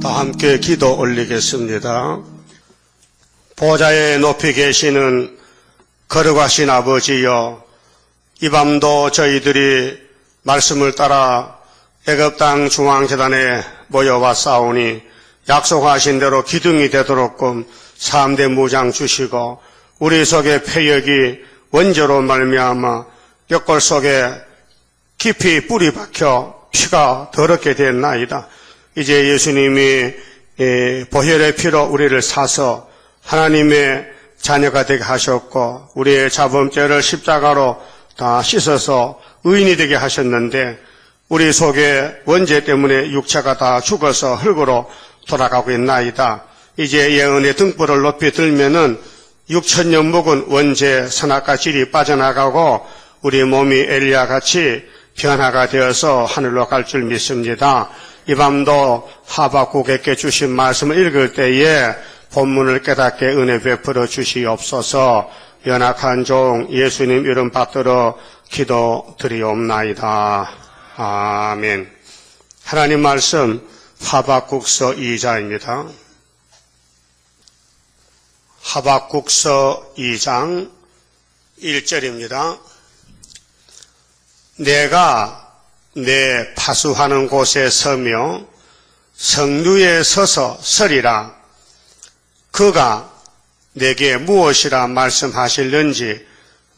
다 함께 기도 올리겠습니다. 보좌에 높이 계시는 거룩하신 아버지여, 이 밤도 저희들이 말씀을 따라 애굽 땅 중앙재단에 모여왔사오니 약속하신 대로 기둥이 되도록끔 3대 무장 주시고 우리 속의 패역이 원죄로 말미암아 뼈골 속에 깊이 뿌리 박혀 피가 더럽게 됐나이다. 이제 예수님이 보혈의 피로 우리를 사서 하나님의 자녀가 되게 하셨고 우리의 자범죄를 십자가로 다 씻어서 의인이 되게 하셨는데 우리 속에 원죄 때문에 육체가 다 죽어서 흙으로 돌아가고 있나이다. 이제 예언의 등불을 높이 들면은 6,000년 묵은 원죄 선악과 질이 빠져나가고 우리 몸이 엘리야같이 변화가 되어서 하늘로 갈 줄 믿습니다. 이 밤도 하박국에게 주신 말씀을 읽을 때에 본문을 깨닫게 은혜 베풀어 주시옵소서. 연약한 종 예수님 이름 받들어 기도드리옵나이다. 아멘. 하나님 말씀 하박국서 2장입니다. 하박국서 2장 1절입니다. 내가 내 파수하는 곳에 서며 성류에 서서 서리라. 그가 내게 무엇이라 말씀하실는지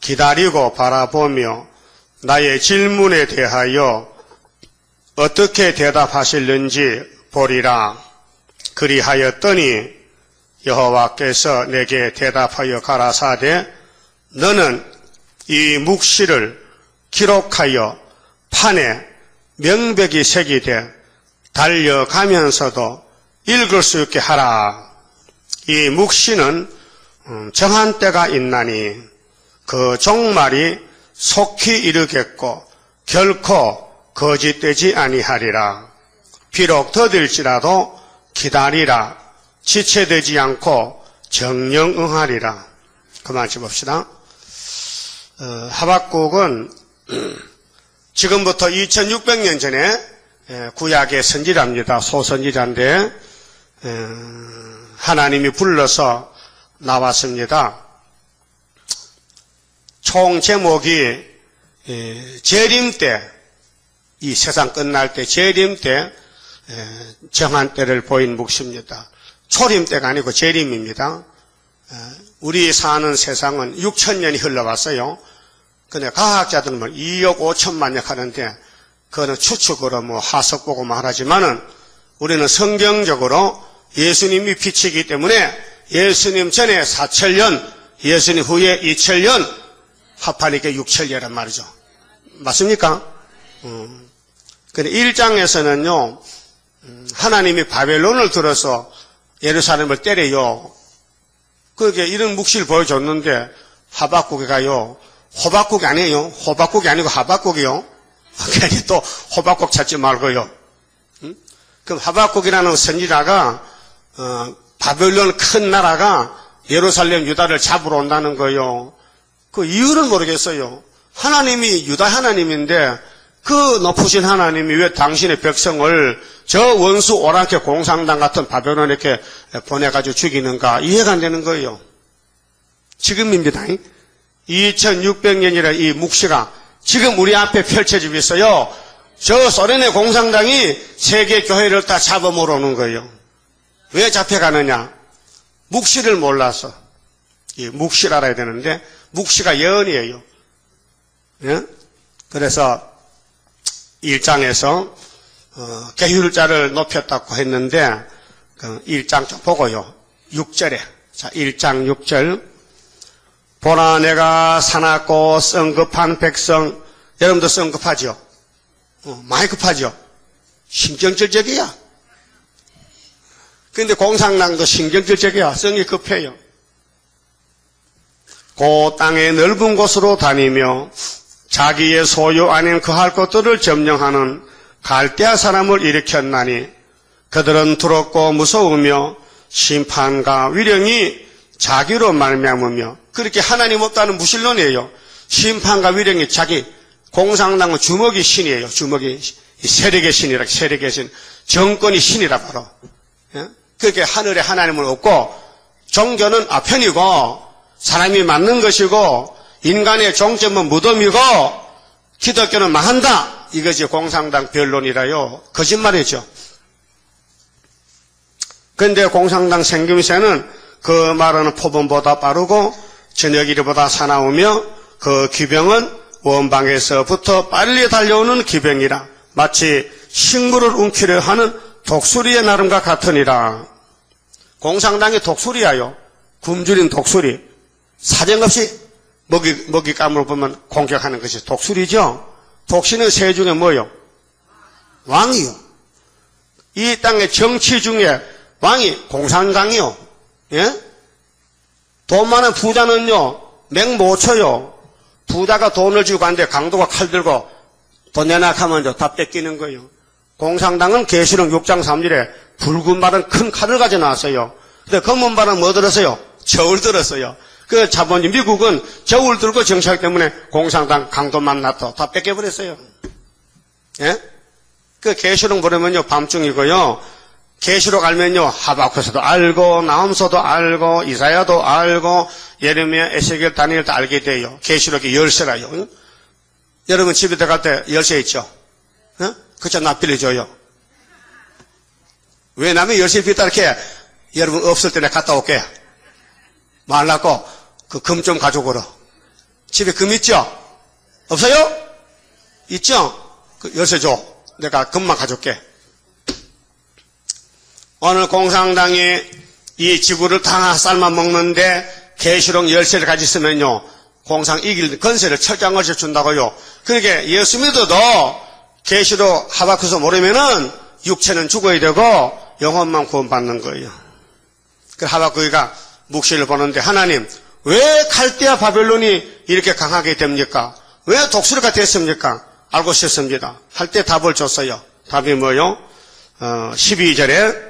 기다리고 바라보며 나의 질문에 대하여 어떻게 대답하실는지 보리라. 그리하였더니 여호와께서 내게 대답하여 가라사대 너는 이 묵시를 기록하여 판에 명백이 새기되 달려가면서도 읽을 수 있게 하라. 이 묵시는 정한 때가 있나니 그 종말이 속히 이르겠고 결코 거짓되지 아니하리라. 비록 더딜지라도 기다리라. 지체되지 않고 정령 응하리라. 그만 짚읍시다. 하박국은 지금부터 2600년 전에 구약의 선지자입니다. 소선지자인데 하나님이 불러서 나왔습니다. 총 제목이 재림 때, 이 세상 끝날 때 재림 때 정한 때를 보인 묵시입니다. 초림 때가 아니고 재림입니다. 우리 사는 세상은 6,000년이 흘러왔어요. 근데 과학자들은 2억 5천만 년 하는데 그거는 추측으로 하석 보고 말하지만은 우리는 성경적으로 예수님이 빛이기 때문에 예수님 전에 4,000년, 예수님 후에 2,000년, 합하니까 6,000년이란 말이죠. 맞습니까? 근데 1장에서는요, 하나님이 바벨론을 들어서 예루살렘을 때려요. 그게 이런 묵시를 보여줬는데 하박국에 가요. 호박국이 아니에요. 호박국이 아니고 하박국이요. 괜히 또 호박국 찾지 말고요. 그럼 하박국이라는 선지자가 바벨론 큰 나라가 예루살렘 유다를 잡으러 온다는 거예요. 그 이유를 모르겠어요. 하나님이 유다 하나님인데 그 높으신 하나님이 왜 당신의 백성을 저 원수 오랑캐 공산당 같은 바벨론에게 보내가지고 죽이는가 이해가 안 되는 거예요. 지금입니다. 2600년이라 이 묵시가 지금 우리 앞에 펼쳐지고 있어요. 저 소련의 공산당이 세계 교회를 다 잡아먹으러 오는 거예요. 왜 잡혀가느냐? 묵시를 몰라서. 이 묵시를 알아야 되는데 묵시가 예언이에요. 예? 그래서 1장에서 계율자를 높였다고 했는데 1장 좀 보고요. 6절에 자 1장 6절 보라 내가 사납고 성급한 백성. 여러분도 성급하죠? 많이 급하죠? 신경질적이야. 근데 공산당도 신경질적이야. 성이 급해요. 그 땅의 넓은 곳으로 다니며 자기의 소유 아닌 그할 것들을 점령하는 갈대아 사람을 일으켰나니 그들은 두렵고 무서우며 심판과 위령이 자기로 말미암으며 그렇게 하나님 없다는 무신론이에요. 심판과 위령이 자기 공산당은 주먹이 신이에요. 주먹이 세력의 신이라, 세력의 신. 정권이 신이라 바로. 예? 그렇게 하늘에 하나님은 없고, 종교는 편이고, 사람이 맞는 것이고, 인간의 종점은 무덤이고, 기독교는 망한다. 이것이 공산당 변론이라요. 거짓말이죠. 그런데 공산당 생김새는 그 말하는 포번보다 빠르고, 저녁이리보다 사나우며, 그 기병은 원방에서부터 빨리 달려오는 기병이라. 마치 식물을 움키려 하는 독수리의 나름과 같으니라. 공산당이 독수리야요. 굶주린 독수리. 사정없이 먹잇감으로 보면 공격하는 것이 독수리죠. 독수리는 새 중에 뭐요? 왕이요. 이 땅의 정치 중에 왕이 공산당이요. 예? 돈 많은 부자는요, 맹 못 쳐요. 부자가 돈을 주고 가는데 강도가 칼 들고 돈 내놔 하면 다 뺏기는 거예요. 공산당은 계시록 6장 3절에 붉은 발은 큰 칼을 가져 나왔어요. 근데 검은 발은 뭐 들었어요? 저울 들었어요. 그 자본주의 미국은 저울 들고 정치하기 때문에 공산당 강도만 놔둬 다 뺏겨버렸어요. 예? 그 계시록 보려면요, 밤중이고요. 계시록 알면요, 하박국서도 알고, 나훔서도 알고, 이사야도 알고, 예레미야, 에스겔, 다니엘도 알게 돼요. 계시록이 열쇠라요. 응? 여러분 집에 들어갈 때 열쇠 있죠? 응? 그쵸, 나 빌려줘요. 왜 남의 열쇠 빌다 이렇게, 여러분 없을 때 내가 갔다 올게. 말라고, 그 금 좀 가져오거라. 집에 금 있죠? 없어요? 있죠? 그 열쇠 줘. 내가 금만 가져올게. 오늘 공산당이 이 지구를 다 삶아 먹는데 계시록 열쇠를 가졌으면요, 공산 이길 건세를 철장거쳐 준다고요. 그러니까 예수 믿어도 계시록 하박국서 모르면은 육체는 죽어야 되고 영혼만 구원받는 거예요. 그 하박국이가 묵시를 보는데, 하나님 왜 갈대아 바벨론이 이렇게 강하게 됩니까? 왜 독수리가 됐습니까? 알고 싶습니다. 할 때 답을 줬어요. 답이 뭐요? 12절에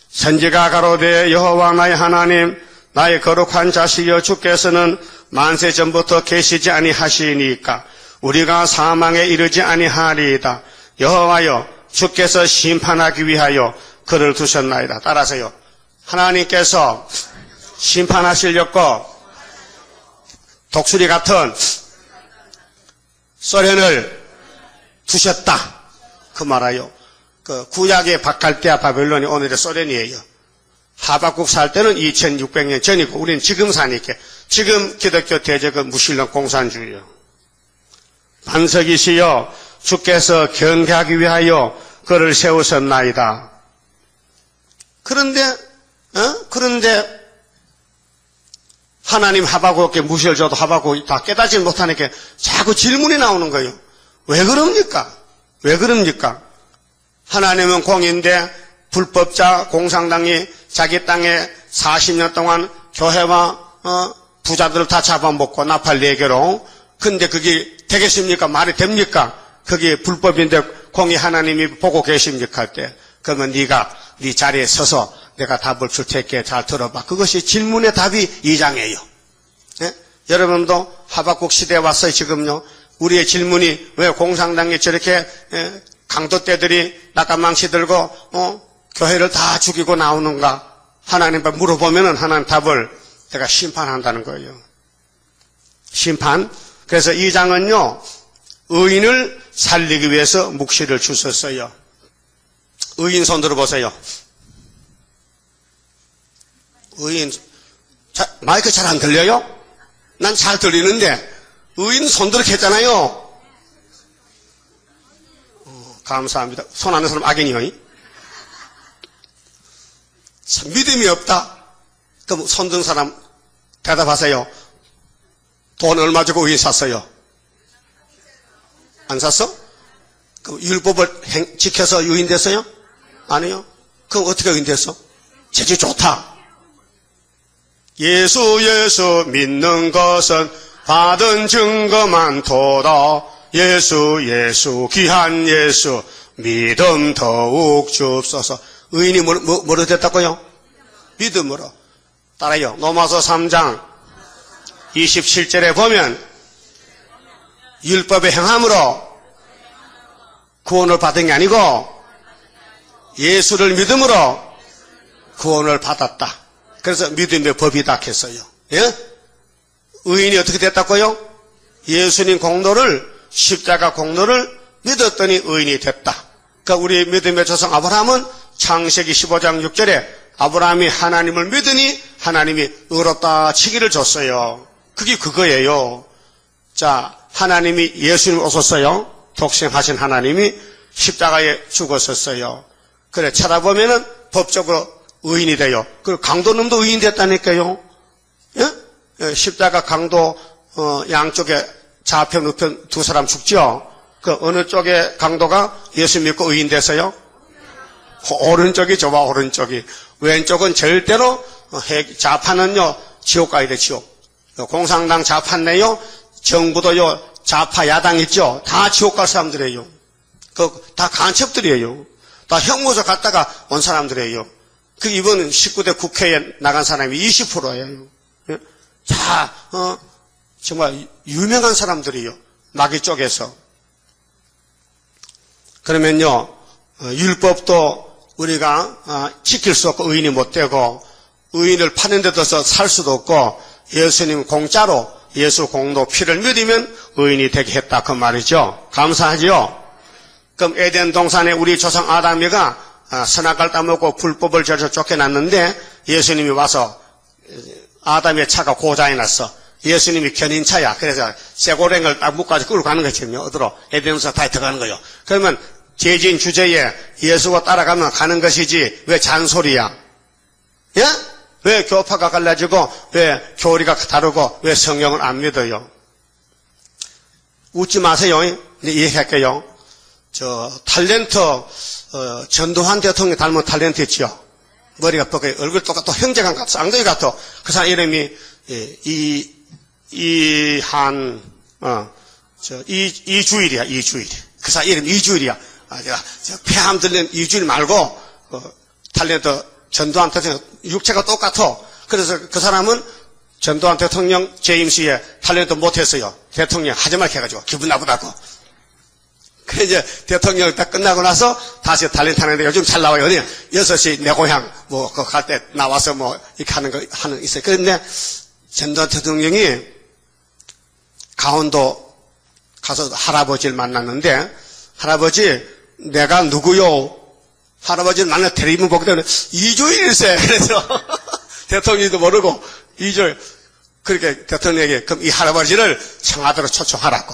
선지가 가로되 여호와 나의 하나님, 나의 거룩한 자식이여, 주께서는 만세 전부터 계시지 아니하시니까 우리가 사망에 이르지 아니하리이다. 여호와여, 주께서 심판하기 위하여 그를 두셨나이다. 따라서요, 하나님께서 심판하시려고 독수리 같은 소련을 두셨다. 그 말아요. 그 구약의 갈대아 바벨론이 오늘의 소련이에요. 하박국 살 때는 2600년 전이고 우리는 지금 사니까, 지금 기독교 대적은 무신론 공산주의요. 반석이시여, 주께서 경계하기 위하여 그를 세우셨나이다. 그런데 하나님 하박국에게 무시를 줘도 하박국이 다 깨닫지 못하니까 자꾸 질문이 나오는 거예요. 왜 그럽니까? 왜 그럽니까? 하나님은 공인데 불법자 공산당이 자기 땅에 40년 동안 교회와 부자들을 다 잡아먹고 나팔 4개로. 근데 그게 되겠습니까? 말이 됩니까? 그게 불법인데 공이 하나님이 보고 계십니까? 할 때. 그러면 네가 네 자리에 서서 내가 답을 줄 테니까 잘 들어봐. 그것이 질문의 답이 2장이에요. 예? 여러분도 하박국 시대에 왔어요. 지금요. 우리의 질문이 왜 공산당이 저렇게 강도떼들이 낙가망치 들고 교회를 다 죽이고 나오는가? 하나님께 물어보면은 하나님 답을 내가 심판한다는 거예요. 심판. 그래서 2장은요, 의인을 살리기 위해서 묵시를 주셨어요. 의인 손 들어보세요. 의인, 마이크 잘 안 들려요? 난 잘 들리는데 의인 손 들어 했잖아요. 감사합니다. 손 안 든 사람 악인이요. 믿음이 없다. 그럼 손 든 사람 대답하세요. 돈 얼마 주고 의인 샀어요? 안 샀어? 그럼 율법을 지켜서 의인 됐어요? 아니요. 그럼 어떻게 의인 됐어? 재주 좋다. 예수 믿는 것은 받은 증거만 도다. 예수 귀한 예수 믿음 더욱 주옵소서. 의인이 뭐로 됐다고요? 믿음으로. 따라요. 로마서 3장 27절에 보면 율법의 행함으로 구원을 받은 게 아니고 예수를 믿음으로 구원을 받았다. 그래서 믿음의 법이다 했어요. 예? 의인이 어떻게 됐다고요? 예수님 공로를, 십자가 공로를 믿었더니 의인이 됐다. 그러니까 우리 믿음의 조상 아브라함은 창세기 15장 6절에 아브라함이 하나님을 믿으니 하나님이 의롭다 치기를 줬어요. 그게 그거예요. 자, 하나님이 예수님 오셨어요. 독생하신 하나님이 십자가에 죽었었어요. 그래, 찾아보면은 법적으로 의인이 돼요. 그 강도놈도 의인 됐다니까요. 예? 십자가 강도, 양쪽에 좌편, 우편 두 사람 죽죠? 그 어느 쪽에 강도가 예수 믿고 의인 됐어요? 오른쪽이 좁아, 오른쪽이. 왼쪽은 절대로, 좌파는요, 지옥 가야 돼, 지옥. 공산당 좌파네요, 정부도요, 좌파 야당 있죠? 다 지옥 갈 사람들이에요. 다 간첩들이에요. 다 형무소 갔다가 온 사람들이에요. 이번 19대 국회에 나간 사람이 20%예요. 자, 정말 유명한 사람들이요. 마귀 쪽에서. 그러면요, 율법도 우리가 지킬 수 없고 의인이 못 되고, 의인을 파는 데 둬서 살 수도 없고, 예수님 공짜로 예수 공로 피를 믿으면 의인이 되게 했다. 그 말이죠. 감사하지요? 그럼 에덴 동산에 우리 조상 아담이가 선악과를 따먹고 불법을 저서 쫓겨났는데 예수님이 와서 아담의 차가 고장이 났어. 예수님이 견인차야. 그래서 쇠고랭을 딱 묶어서 끌고 가는 거거든요. 어디로? 에덴 동산 다 들어가는 거예요. 그러면 죄진 주제에 예수가 따라가면 가는 것이지 왜 잔소리야? 예? 왜 교파가 갈라지고 왜 교리가 다르고 왜 성경을 안 믿어요? 웃지 마세요. 이해할게요. 탤런트 전두환 대통령 닮은 탤런트 있죠? 머리가 뻗게 얼굴 똑같고 형제감 같아 쌍둥이 같아. 그 사람 이름이 이주일이야. 이주일. 그 사람 이름 이주일이야. 폐암 들린 이주일 말고 탤런트 전두환 대통령 육체가 똑같아. 그래서 그 사람은 전두환 대통령 재임 시에 탤런트 못했어요. 대통령 하지 말게 해가지고 기분 나쁘다고. 그래 이제 대통령 딱 끝나고 나서 다시 탤런트 하는데 요즘 잘 나와요. 6시 내 고향 갈 때 나와서 이렇게 하는 있어요. 그런데 전두환 대통령이 강원도 가서 할아버지를 만났는데 할아버지 내가 누구요? 할아버지를 만나 텔레비전 보기 때문에 이주일일세. 그래서 대통령도 모르고 이주일. 그렇게 대통령에게 그럼 이 할아버지를 청와대로 초청하라고.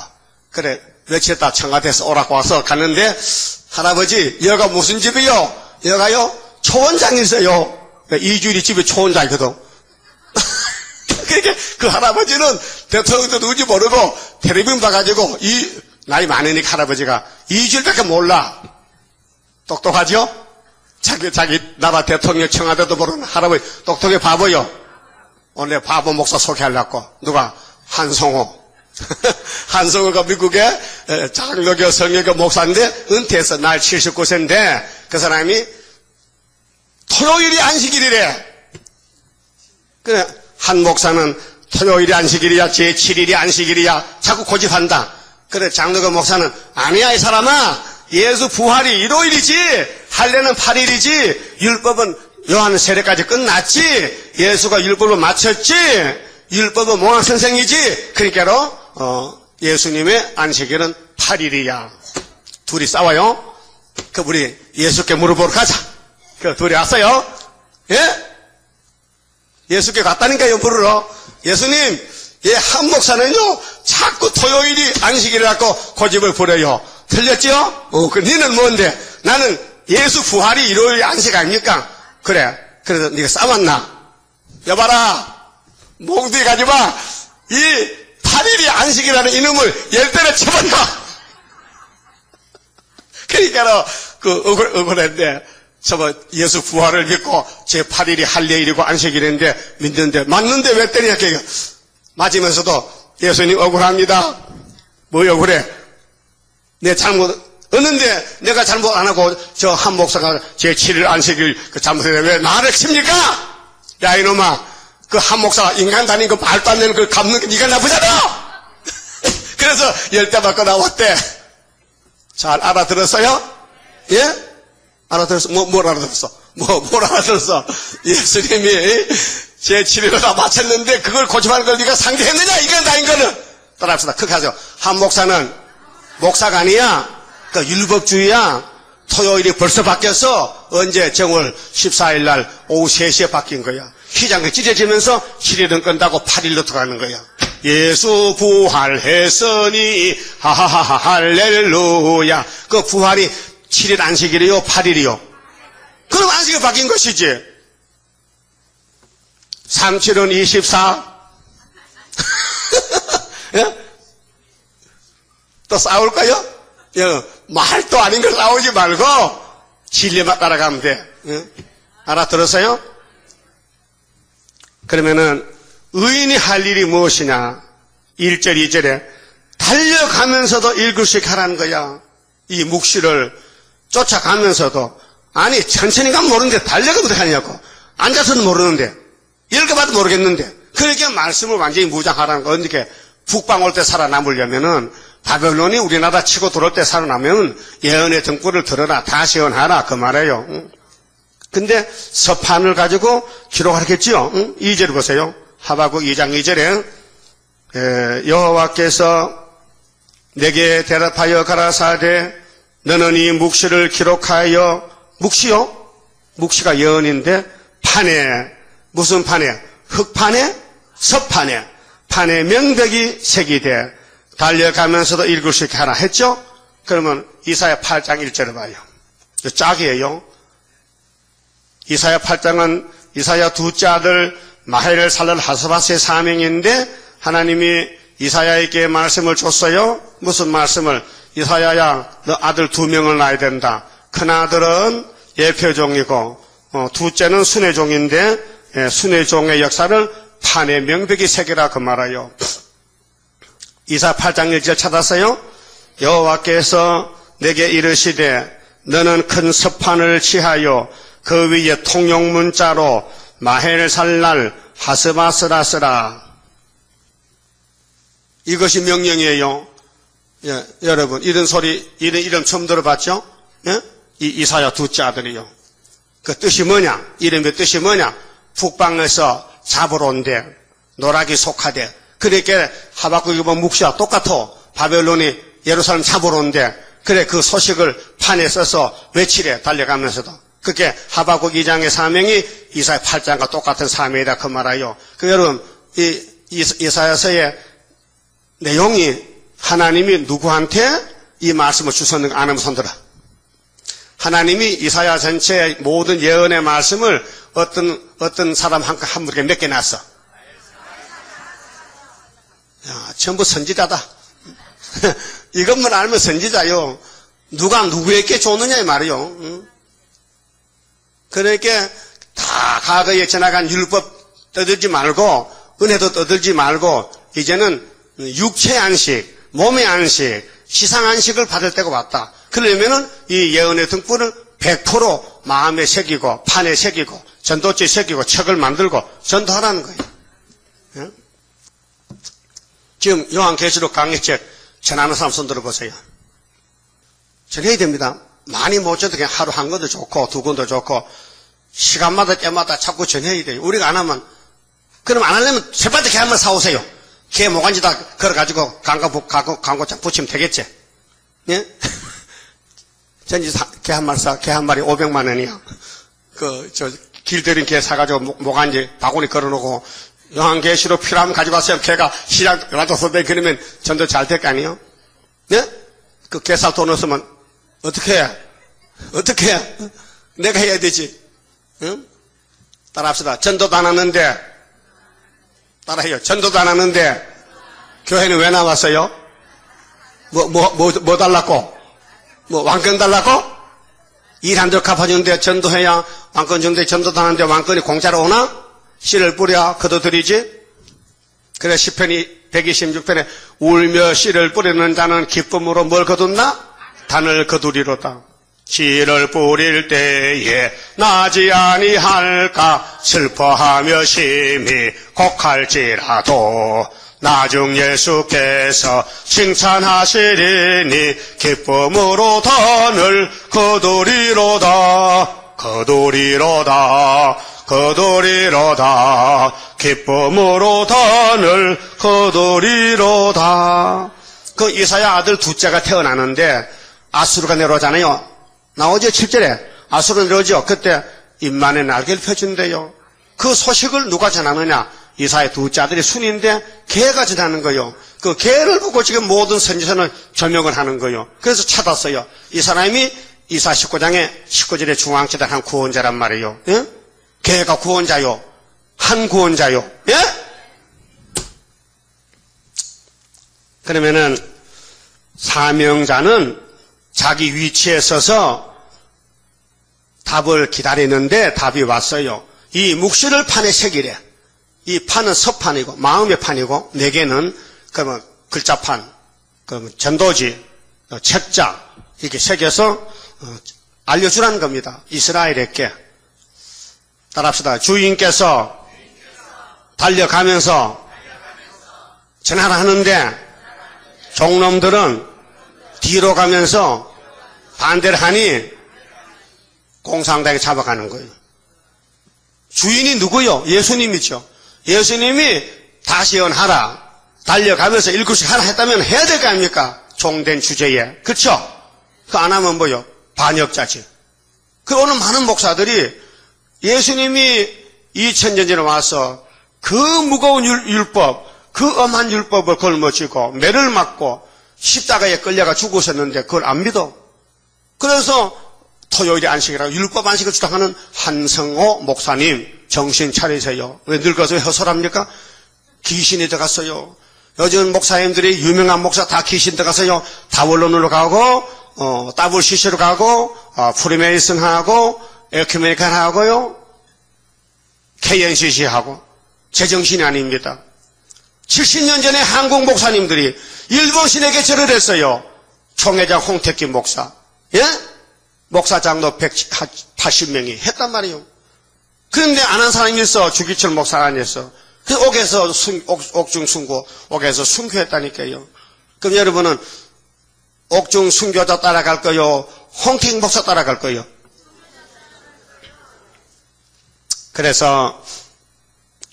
그래 며칠 있다 청와대에서 오라고 와서 갔는데 할아버지 여가 무슨 집이요? 여가요? 초원장이세요. 이주일이 집에 초원장이거든. 그러니까 그 할아버지는 대통령도 누군지 모르고 텔레비전 봐가지고 나이 많으니까 할아버지가 이주일밖에 몰라. 똑똑하죠? 자기 나라 대통령 청와대도 모르는 할아버지 똑똑해 바보요. 오늘 바보 목사 소개하려고. 누가? 한성호. 한성호가 미국의 장로교 성교교 목사인데 은퇴해서 날 79세인데 그 사람이 토요일이 안식일이래. 그래 한 목사는 토요일이 안식일이야 제7일이 안식일이야 자꾸 고집한다. 그래 장로교 목사는 아니야 이 사람아 예수 부활이 일요일이지 할례는 8일이지 율법은 요한 세례까지 끝났지 예수가 율법을 마쳤지 율법은 모한 선생이지 그러니까로 예수님의 안식일은 8일이야. 둘이 싸워요. 그 우리 예수께 물어보러 가자. 그 둘이 왔어요. 예? 예수께 갔다니까요 물으러. 예수님 한 목사는요 자꾸 토요일이 안식일이라고 고집을 부려요. 틀렸죠? 그 니는 뭔데? 나는 예수 부활이 일요일 안식 아닙니까? 그래. 그래서 네가 싸웠나? 여봐라. 몽둥이 가지마. 이 8일이 안식이라는 이놈을 열대를 쳐버려. 그러니까 억울했는데 예수 부활을 믿고 제 8일이 할례일이고 안식일인데 믿는데 맞는데 왜 때리냐? 맞으면서도 예수님 억울합니다. 뭐 억울해? 내 잘못 얻는데 내가 잘못 안 하고 저 한 목사가 제 7일 안식일 잘못했는데 왜 나를 칩니까? 야 이놈아 그 한 목사가 인간 다닌 거 말도 안 되는 걸 갚는 게 네가 나쁘잖아. 그래서 열대 맞고 나왔대. 잘 알아들었어요? 예? 알아들었어? 뭘 알아들었어? 뭘 알아들었어? 예수님이 제 치료를 다 마쳤는데 그걸 고집하는 걸 네가 상대했느냐? 이건 아닌 거는. 따라합시다. 크게 하세요. 한 목사는 목사가 아니야. 그 율법주의야. 토요일이 벌써 바뀌었어. 언제? 정월 14일 날 오후 3시에 바뀐 거야. 휘장이 찢어지면서 7일은 끈다고 8일로 들어가는 거야. 예수 부활했으니 하하하 할렐루야. 그 부활이 7일 안식일이요 8일이요. 그럼 안식일 바뀐 것이지. 37은 24. 예? 또 싸울까요? 예. 말도 아닌 걸 싸우지 말고 진리만 따라가면 돼. 예? 알아들었어요? 그러면은 의인이 할 일이 무엇이냐? 1절 2절에 달려가면서도 읽을 수 있게 하라는 거야. 이 묵시를 쫓아가면서도. 아니 천천히 가면 모르는데 달려가면 어떻게 하냐고. 앉아서는 모르는데 읽어봐도 모르겠는데. 그러니까 말씀을 완전히 무장하라는 거. 어떻게 북방 올 때 살아남으려면은 바벨론이 우리나라 치고 들어올 때 살아남으면 예언의 등불을 들어라. 다시 예언하라. 그 말이에요. 근데 서판을 가지고 기록하겠지요. 2절 보세요. 하박국 2장 2절에 여호와께서 내게 대답하여 가라사대 너는 이 묵시를 기록하여 묵시요? 묵시가 예언인데 판에 무슨 판에? 흙판에? 서판에 판에 명백이 새기되 달려가면서도 읽을 수 있게 하라 했죠? 그러면 이사야 8장 1절을 봐요. 짝이에요. 이사야 8장은 이사야 둘째 아들 마헬을 살릴 하스바스의 사명인데 하나님이 이사야에게 말씀을 줬어요. 무슨 말씀을? 이사야야 너 아들 2명을 낳아야 된다. 큰아들은 예표종이고 둘째는 순회종인데 순회종의 역사를 판에 명백히 새기라 그 말이에요. 이사 8장 1절 찾았어요? 여호와께서 내게 이르시되 너는 큰 서판을 취하여 그 위에 통용문자로 마헬살랄 하스바스라 쓰라. 이것이 명령이에요. 예, 여러분 이런 소리 이런 이름 처음 들어봤죠? 예? 이사야 둘째 아들이요. 그 뜻이 뭐냐? 이름의 뜻이 뭐냐? 북방에서 잡으러 온대. 노락이 속하대. 그러니까 하박국이 보면 묵시와 똑같아. 바벨론이 예루살렘 잡으러 온대. 그래 그 소식을 판에 써서 외치래. 달려가면서도. 그게 하박국 2장의 사명이 이사야 8장과 똑같은 사명이다 그 말이에요. 그 여러분 이사야서의 내용이 하나님이 누구한테 이 말씀을 주셨는가 안 하면 손들어. 하나님이 이사야 전체의 모든 예언의 말씀을 어떤 사람 한 분에게 맡겨놨어. 야, 전부 선지자다. 이것만 알면 선지자요. 누가 누구에게 줬느냐 이 말이요. 응? 그러니까 다 과거에 지나간 율법 떠들지 말고 은혜도 떠들지 말고 이제는 육체 안식, 몸의 안식, 시상 안식을 받을 때가 왔다. 그러려면은 이 예언의 등불을 100% 마음에 새기고 판에 새기고 전도지에 새기고 책을 만들고 전도하라는 거예요. 예? 지금 요한계시록 강의책 전하는 사람 손 들어보세요. 전해야 됩니다. 많이 못 줘도 그냥 하루 한 권도 좋고 두 권도 좋고 시간마다 때마다 자꾸 전해야 돼요. 우리가 안 하면 그럼 안 하려면 제발 개 한 번 사오세요. 개 모간지다 걸어가지고 광고장 붙이면 되겠지. 예? 전지 개 한 마리 개 한 마리 500만 원이야. 길들인 개 사가지고 모간지 바구니 걸어놓고 요한계시록 필요하면 가지고 왔어요. 개가 시작 라도서 배 그러면 전도 잘 될 거 아니에요? 예? 그 개 살 돈 없으면 어떻게 해? 어떻게 해? 내가 해야 되지. 응? 따라합시다. 전도도 안 하는데 따라해요. 전도도 안 하는데 교회는 왜 나왔어요? 뭐 달라고? 뭐 왕권 달라고? 일 한 대 갚아주는데 전도해야 왕권 주는데 전도도 하는데 왕권이 공짜로 오나? 씨를 뿌려 거둬들이지? 그래 시편이 126편에 울며 씨를 뿌리는 자는 기쁨으로 뭘 거둔나? 단을 거두리로다. 씨를 뿌릴 때에 나지 아니할까 슬퍼하며 심히 곡할지라도 나중 예수께서 칭찬하시리니 기쁨으로 단을 거두리로다. 거두리로다. 거두리로다. 기쁨으로 단을 거두리로다. 그 이사야 아들 둘째가 태어나는데 아수르가 내려오잖아요. 나오죠? 7절에 아수르가 내려오죠. 그때 입만에 날개를 펴준대요. 그 소식을 누가 전하느냐? 이사야 둘째 아들이 순인데 개가 전하는 거예요. 그 개를 보고 지금 모든 선지서는 조명을 하는 거예요. 그래서 찾았어요. 이 사람이 이사 19장에 19절에 중앙지대 한 구원자란 말이에요. 예? 개가 구원자요. 한 구원자요. 예? 그러면은 사명자는 자기 위치에 서서 답을 기다리는데 답이 왔어요. 이 묵시를 판에 새기래. 이 판은 서판이고 마음의 판이고 네 개는 그러면 글자판, 그러면 전도지, 책자 이렇게 새겨서 알려주라는 겁니다. 이스라엘에게. 따라합시다. 주인께서 달려가면서 전하라 하는데 종놈들은 뒤로 가면서 반대를 하니 공상당에 잡아가는 거예요. 주인이 누구요? 예수님이죠. 예수님이 다시 연하라, 달려가면서 일구씩 하라 했다면 해야 될 거 아닙니까? 종된 주제에. 그렇죠? 그 안 하면 뭐요? 반역자지. 그 오늘 많은 목사들이 예수님이 2000년 전에 와서 그 무거운 율법, 그 엄한 율법을 걸머쥐고 매를 맞고 십자가에 끌려가 죽으셨는데 그걸 안 믿어. 그래서 토요일에 안식이라고 율법 안식을 주장하는 한성호 목사님 정신 차리세요. 왜 늙어서 왜 허설합니까? 귀신이 들어갔어요. 요즘 목사님들이 유명한 목사 다 귀신 들어가서요. 다원론으로 가고 WCC로 가고 프리메이슨 하고 에큐메니칸 하고요. KNCC 하고 제정신이 아닙니다. 70년 전에 한국 목사님들이 일본 신에게 절을 했어요. 총회장 홍택기 목사. 예? 목사장도 180명이 했단 말이에요. 그런데 안 한 사람이 있어. 주기철 목사가 아니었어. 그 옥에서 옥중 순교, 옥에서 순교했다니까요. 그럼 여러분은 옥중 순교자 따라갈 거요? 홍택 목사 따라갈 거요? 그래서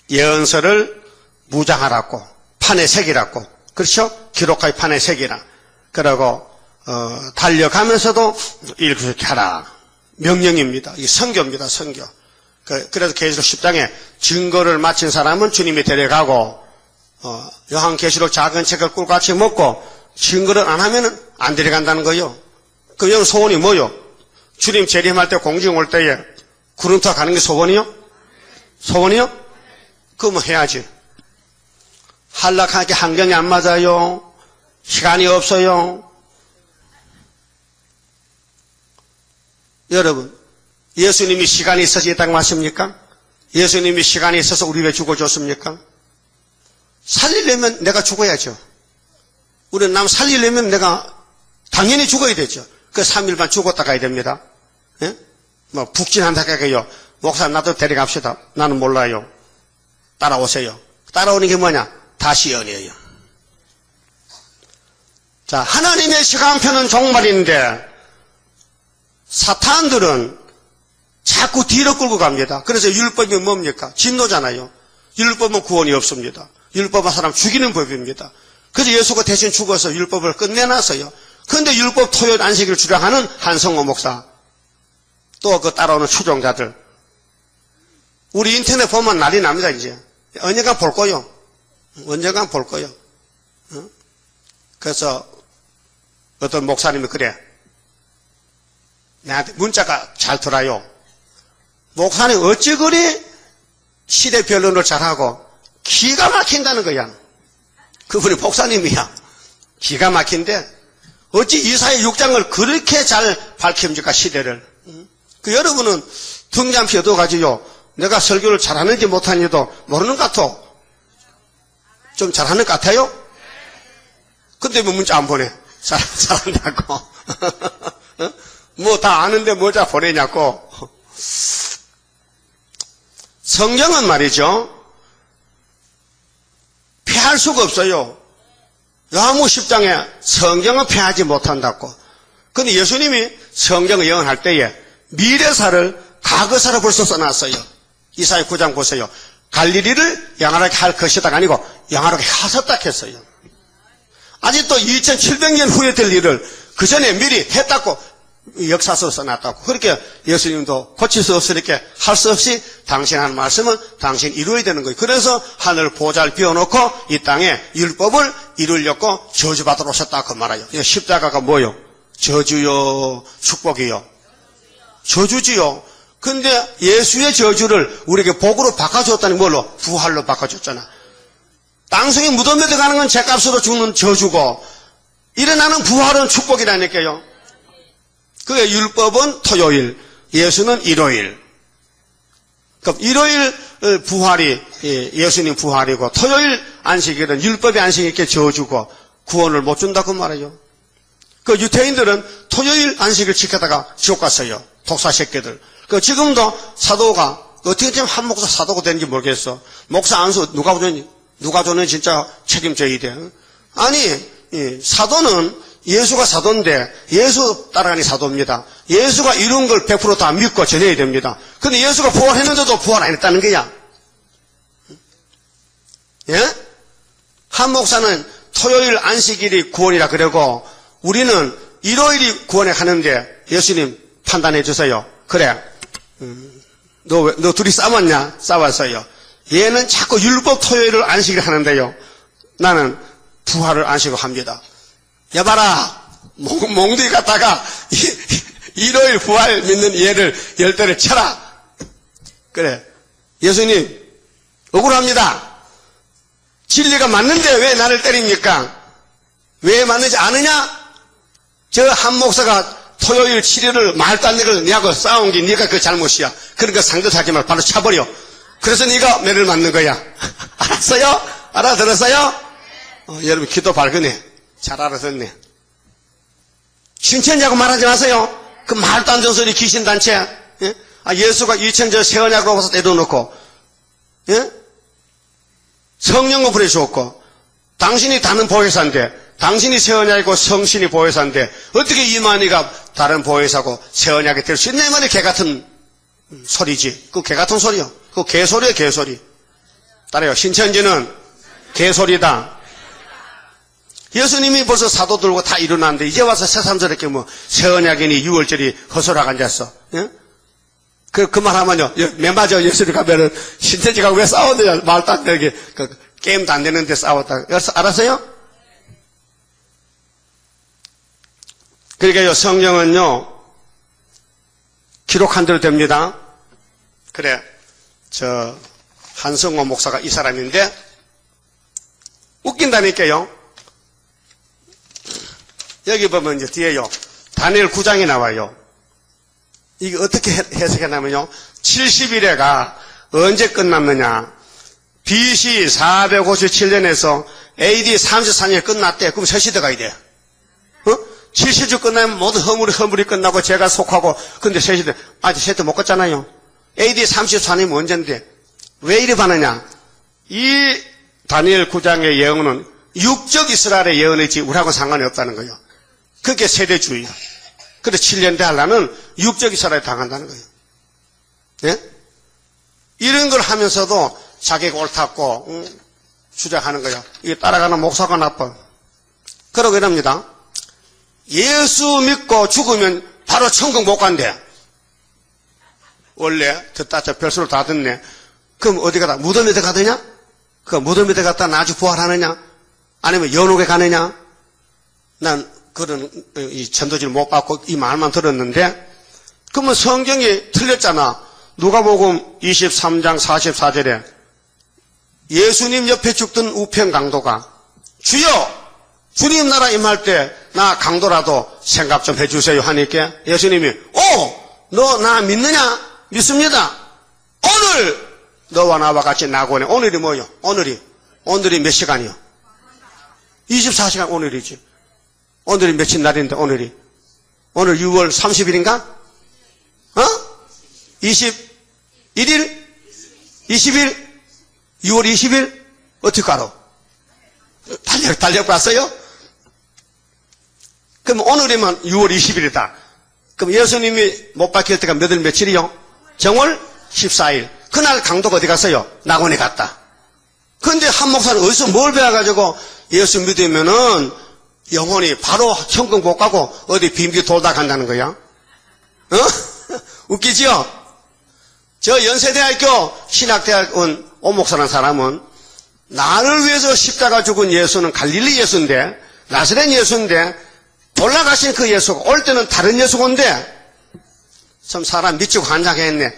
예언서를 무장하라고, 판에 새기라고, 그렇죠? 기록하여 판에 새기라. 그러고 달려가면서도 이렇게 하라. 명령입니다. 이 선교입니다. 선교. 그래서 계시록 10장에 증거를 마친 사람은 주님이 데려가고 요한계시록 작은 책을 꿀같이 먹고 증거를 안 하면 안 데려간다는 거예요. 그럼 여기 소원이 뭐요? 주님 재림할 때 공중 올 때에 구름 타고 가는 게 소원이요? 소원이요? 그거 뭐 해야지. 한락하게 환경이 안 맞아요. 시간이 없어요. 여러분, 예수님이 시간이 있어서 이 땅에 왔습니까? 예수님이 시간이 있어서 우리 왜 죽어줬습니까? 살리려면 내가 죽어야죠. 우리는 남 살리려면 내가 당연히 죽어야 되죠. 그 3일만 죽었다 가야 됩니다. 예? 뭐 북진한다 가요. 목사 나도 데려갑시다. 나는 몰라요. 따라오세요. 따라오는 게 뭐냐? 다시 연이에요. 자, 하나님의 시간표는 종말인데 사탄들은 자꾸 뒤로 끌고 갑니다. 그래서 율법이 뭡니까? 진노잖아요. 율법은 구원이 없습니다. 율법은 사람 죽이는 법입니다. 그래서 예수가 대신 죽어서 율법을 끝내놨어요. 그런데 율법 토요일 안식일을 주장하는 한성호 목사, 또 그 따라오는 추종자들, 우리 인터넷 보면 난리 납니다. 이제 언젠가 볼 거요. 언젠가 볼 거요. 그래서 어떤 목사님이 그래, 내한테 문자가 잘 들어요. 목사님 어찌 그리 시대 변론을 잘하고 기가 막힌다는 거야. 그분이 목사님이야. 기가 막힌데 어찌 이사야 6장을 그렇게 잘 밝힙니까, 시대를. 그 여러분은 등잔피 얻어가지고 내가 설교를 잘하는지 못하는지도 모르는 것 같아. 좀 잘하는 것 같아요? 근데 뭐 문자 안 보내. 잘한다고. 뭐 다 아는데 뭐자 보내냐고. 성경은 말이죠, 폐할 수가 없어요. 요한복음 10장에 성경은 폐하지 못한다고. 근데 예수님이 성경을 예언할 때에 미래사를 과거사로 벌써 써놨어요. 이사야 9장 보세요. 갈릴리를 양하게 할 것이다가 아니고 양하게 하셨다 했어요. 아직도 2700년 후에 될 일을 그 전에 미리 했다고 역사서 써놨다고. 그렇게 예수님도 고칠 수 없으니까 할 수 없이 당신 하는 말씀은 당신 이루어야 되는 거예요. 그래서 하늘 보좌를 비워놓고 이 땅에 율법을 이루려고 저주받으러 오셨다 그 말이에요. 십자가가 뭐요? 저주요, 축복이요? 저주지요. 근데 예수의 저주를 우리에게 복으로 바꿔줬다니 뭘로? 부활로 바꿔줬잖아. 땅속에 무덤에 들어가는 건 죄값으로 죽는 저주고 일어나는 부활은 축복이라니까요. 그게 율법은 토요일, 예수는 일요일. 그럼 일요일 부활이 예수님 부활이고 토요일 안식일은 율법의 안식일께 저주고 구원을 못 준다고 말해요. 그 유태인들은 토요일 안식일 지키다가 지옥 갔어요. 독사 새끼들. 그 지금도 사도가 어떻게 되면 한 목사 사도가 되는지 모르겠어. 목사 안수 누가 주는 진짜 책임져야 돼. 아니 사도는 예수가 사도인데 예수 따라가니 사도입니다. 예수가 이룬 걸 100% 다 믿고 전해야 됩니다. 근데 예수가 부활했는데도 부활 안 했다는 거야. 예? 한 목사는 토요일 안식일이 구원이라 그러고 우리는 일요일이 구원에 하는데 예수님 판단해 주세요. 그래. 너 둘이 싸웠냐? 싸웠어요. 얘는 자꾸 율법 토요일을 안식일 하는데요. 나는 부활을 안식을 합니다. 여봐라. 몽둥이 갖다가 일요일 부활 믿는 얘를 10대를 쳐라. 그래. 예수님 억울합니다. 진리가 맞는데 왜 나를 때립니까? 왜 맞는지 아느냐? 저 한 목사가 토요일 7일을 말도 안 되는 니하고 싸운 게 니가 그 잘못이야. 그러니까 상대하지 말고 바로 차버려. 그래서 니가 매를 맞는 거야. 알았어요? 알아들었어요? 여러분 기도 밝으네. 잘 알아듣네. 신천지하고 말하지 마세요. 그 말도 안 되는 소리 귀신단체. 예? 예수가 2000년 새 언약으로 와서 내려놓고 예? 성령을 보내주었고 당신이 다른 보혜사인데 당신이 새 언약이고 성신이 보혜사인데 어떻게 이만희가 다른 보혜사고 새 언약이 될 수 있냐 이 말이 개같은 소리지. 그 개같은 소리요. 그 개소리야 개소리. 따라요. 신천지는 개소리다. 예수님이 벌써 사도 들고 다 일어났는데 이제 와서 새삼스럽게 뭐 새 언약이니 6월절이 허설하고 앉았어. 예? 그 말하면요. 맨 맞아 예수님 가면은 신천지가 왜 싸웠느냐 말도 안 되게 게임도 안 되는데 싸웠다. 알았어요? 그러니까요, 성경은요, 기록한 대로 됩니다. 그래, 한성호 목사가 이 사람인데, 웃긴다니까요. 여기 보면 이제 뒤에요, 다니엘 9장이 나와요. 이게 어떻게 해석하냐면요, 70일에가 언제 끝났느냐. BC 457년에서 AD 34년에 끝났대. 그럼 새 시대가 이래. 70주 끝나면 모든 허물이 끝나고 죄가 속하고, 근데 새 시대, 아직 새 때 못 갔잖아요. AD 34년이면 언젠데. 왜 이래 하느냐? 이 다니엘 9장의 예언은 육적 이스라엘의 예언이지, 우리하고 상관이 없다는 거예요. 그게 세대주의야. 그래서 7년 대 하려는 육적 이스라엘에 당한다는 거예요. 예? 이런 걸 하면서도 자기가 옳다고, 주장하는 거야. 이게 따라가는 목사가 나빠. 그러고 이럽니다. 예수 믿고 죽으면 바로 천국 못 간대. 원래 듣다 저 별수를 다 듣네. 그럼 어디 가다 무덤에 들어가느냐? 그 무덤에 들어갔다 나중 부활하느냐? 아니면 연옥에 가느냐? 난 그런 이 전도지를 못 받고 이 말만 들었는데 그러면 성경이 틀렸잖아. 누가복음 23장 44절에 예수님 옆에 죽던 우편 강도가 주여 주님 나라 임할 때 나 강도라도 생각 좀 해주세요 하니까 예수님이 너 나 믿느냐? 믿습니다. 오늘 너와 나와 같이 낙원에 오늘이 뭐요? 오늘이 몇 시간이요? 24시간 오늘이지. 오늘이 며칠 날인데 오늘 6월 30일인가? 21일? 20일? 6월 20일? 어떻게 알아? 달력 봤어요? 그럼 오늘이면 6월 20일이다. 그럼 예수님이 못 박힐 때가 몇 월 며칠이요? 정월 14일. 그날 강도가 어디 갔어요? 낙원에 갔다. 그런데 한 목사는 어디서 뭘 배워가지고 예수 믿으면은 영혼이 바로 천국 못 가고 어디 빙빙 돌다 간다는 거야? 어? 웃기지요? 저 연세대학교 신학대학 온 오목사라는 사람은 나를 위해서 십자가 죽은 예수는 갈릴리 예수인데, 나사렛 예수인데, 올라가신 그 예수가 올 때는 다른 예수인데, 참 사람 미치고 환장했네.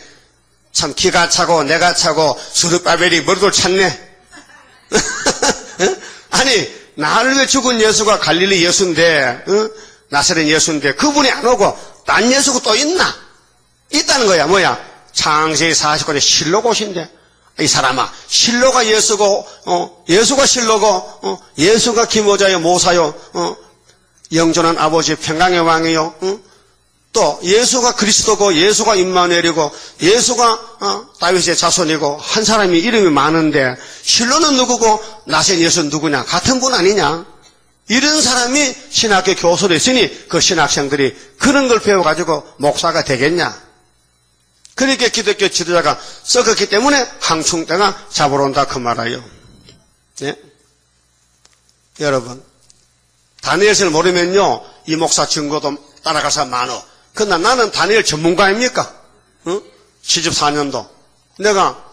참 기가 차고 내가 차고 수르바벨이 머리도 찼네. 아니 나를 위해 죽은 예수가 갈릴리 예수인데, 나사렛 예수인데 그분이 안 오고 딴 예수가 또 있다는 거야. 뭐야? 창세기 49년 실로가 오신대. 이 사람아, 실로가 예수고, 예수가 실로고, 예수가 기모자요, 모사요, 영존한 아버지, 평강의 왕이요, 또 예수가 그리스도고, 예수가 임마누엘이고, 예수가 다윗의 자손이고, 한 사람이 이름이 많은데 실로는 누구고 나센 예수는 누구냐? 같은 분 아니냐? 이런 사람이 신학교 교수로 있으니 그 신학생들이 그런 걸 배워가지고 목사가 되겠냐? 그렇게 기독교 지도자가 썩었기 때문에 항충대가 잡으러 온다 그 말이에요. 네? 여러분, 다니엘서를 모르면요 이 목사 증거도 따라가서 많어. 그러나 나는 다니엘 전문가입니까? 74년도 내가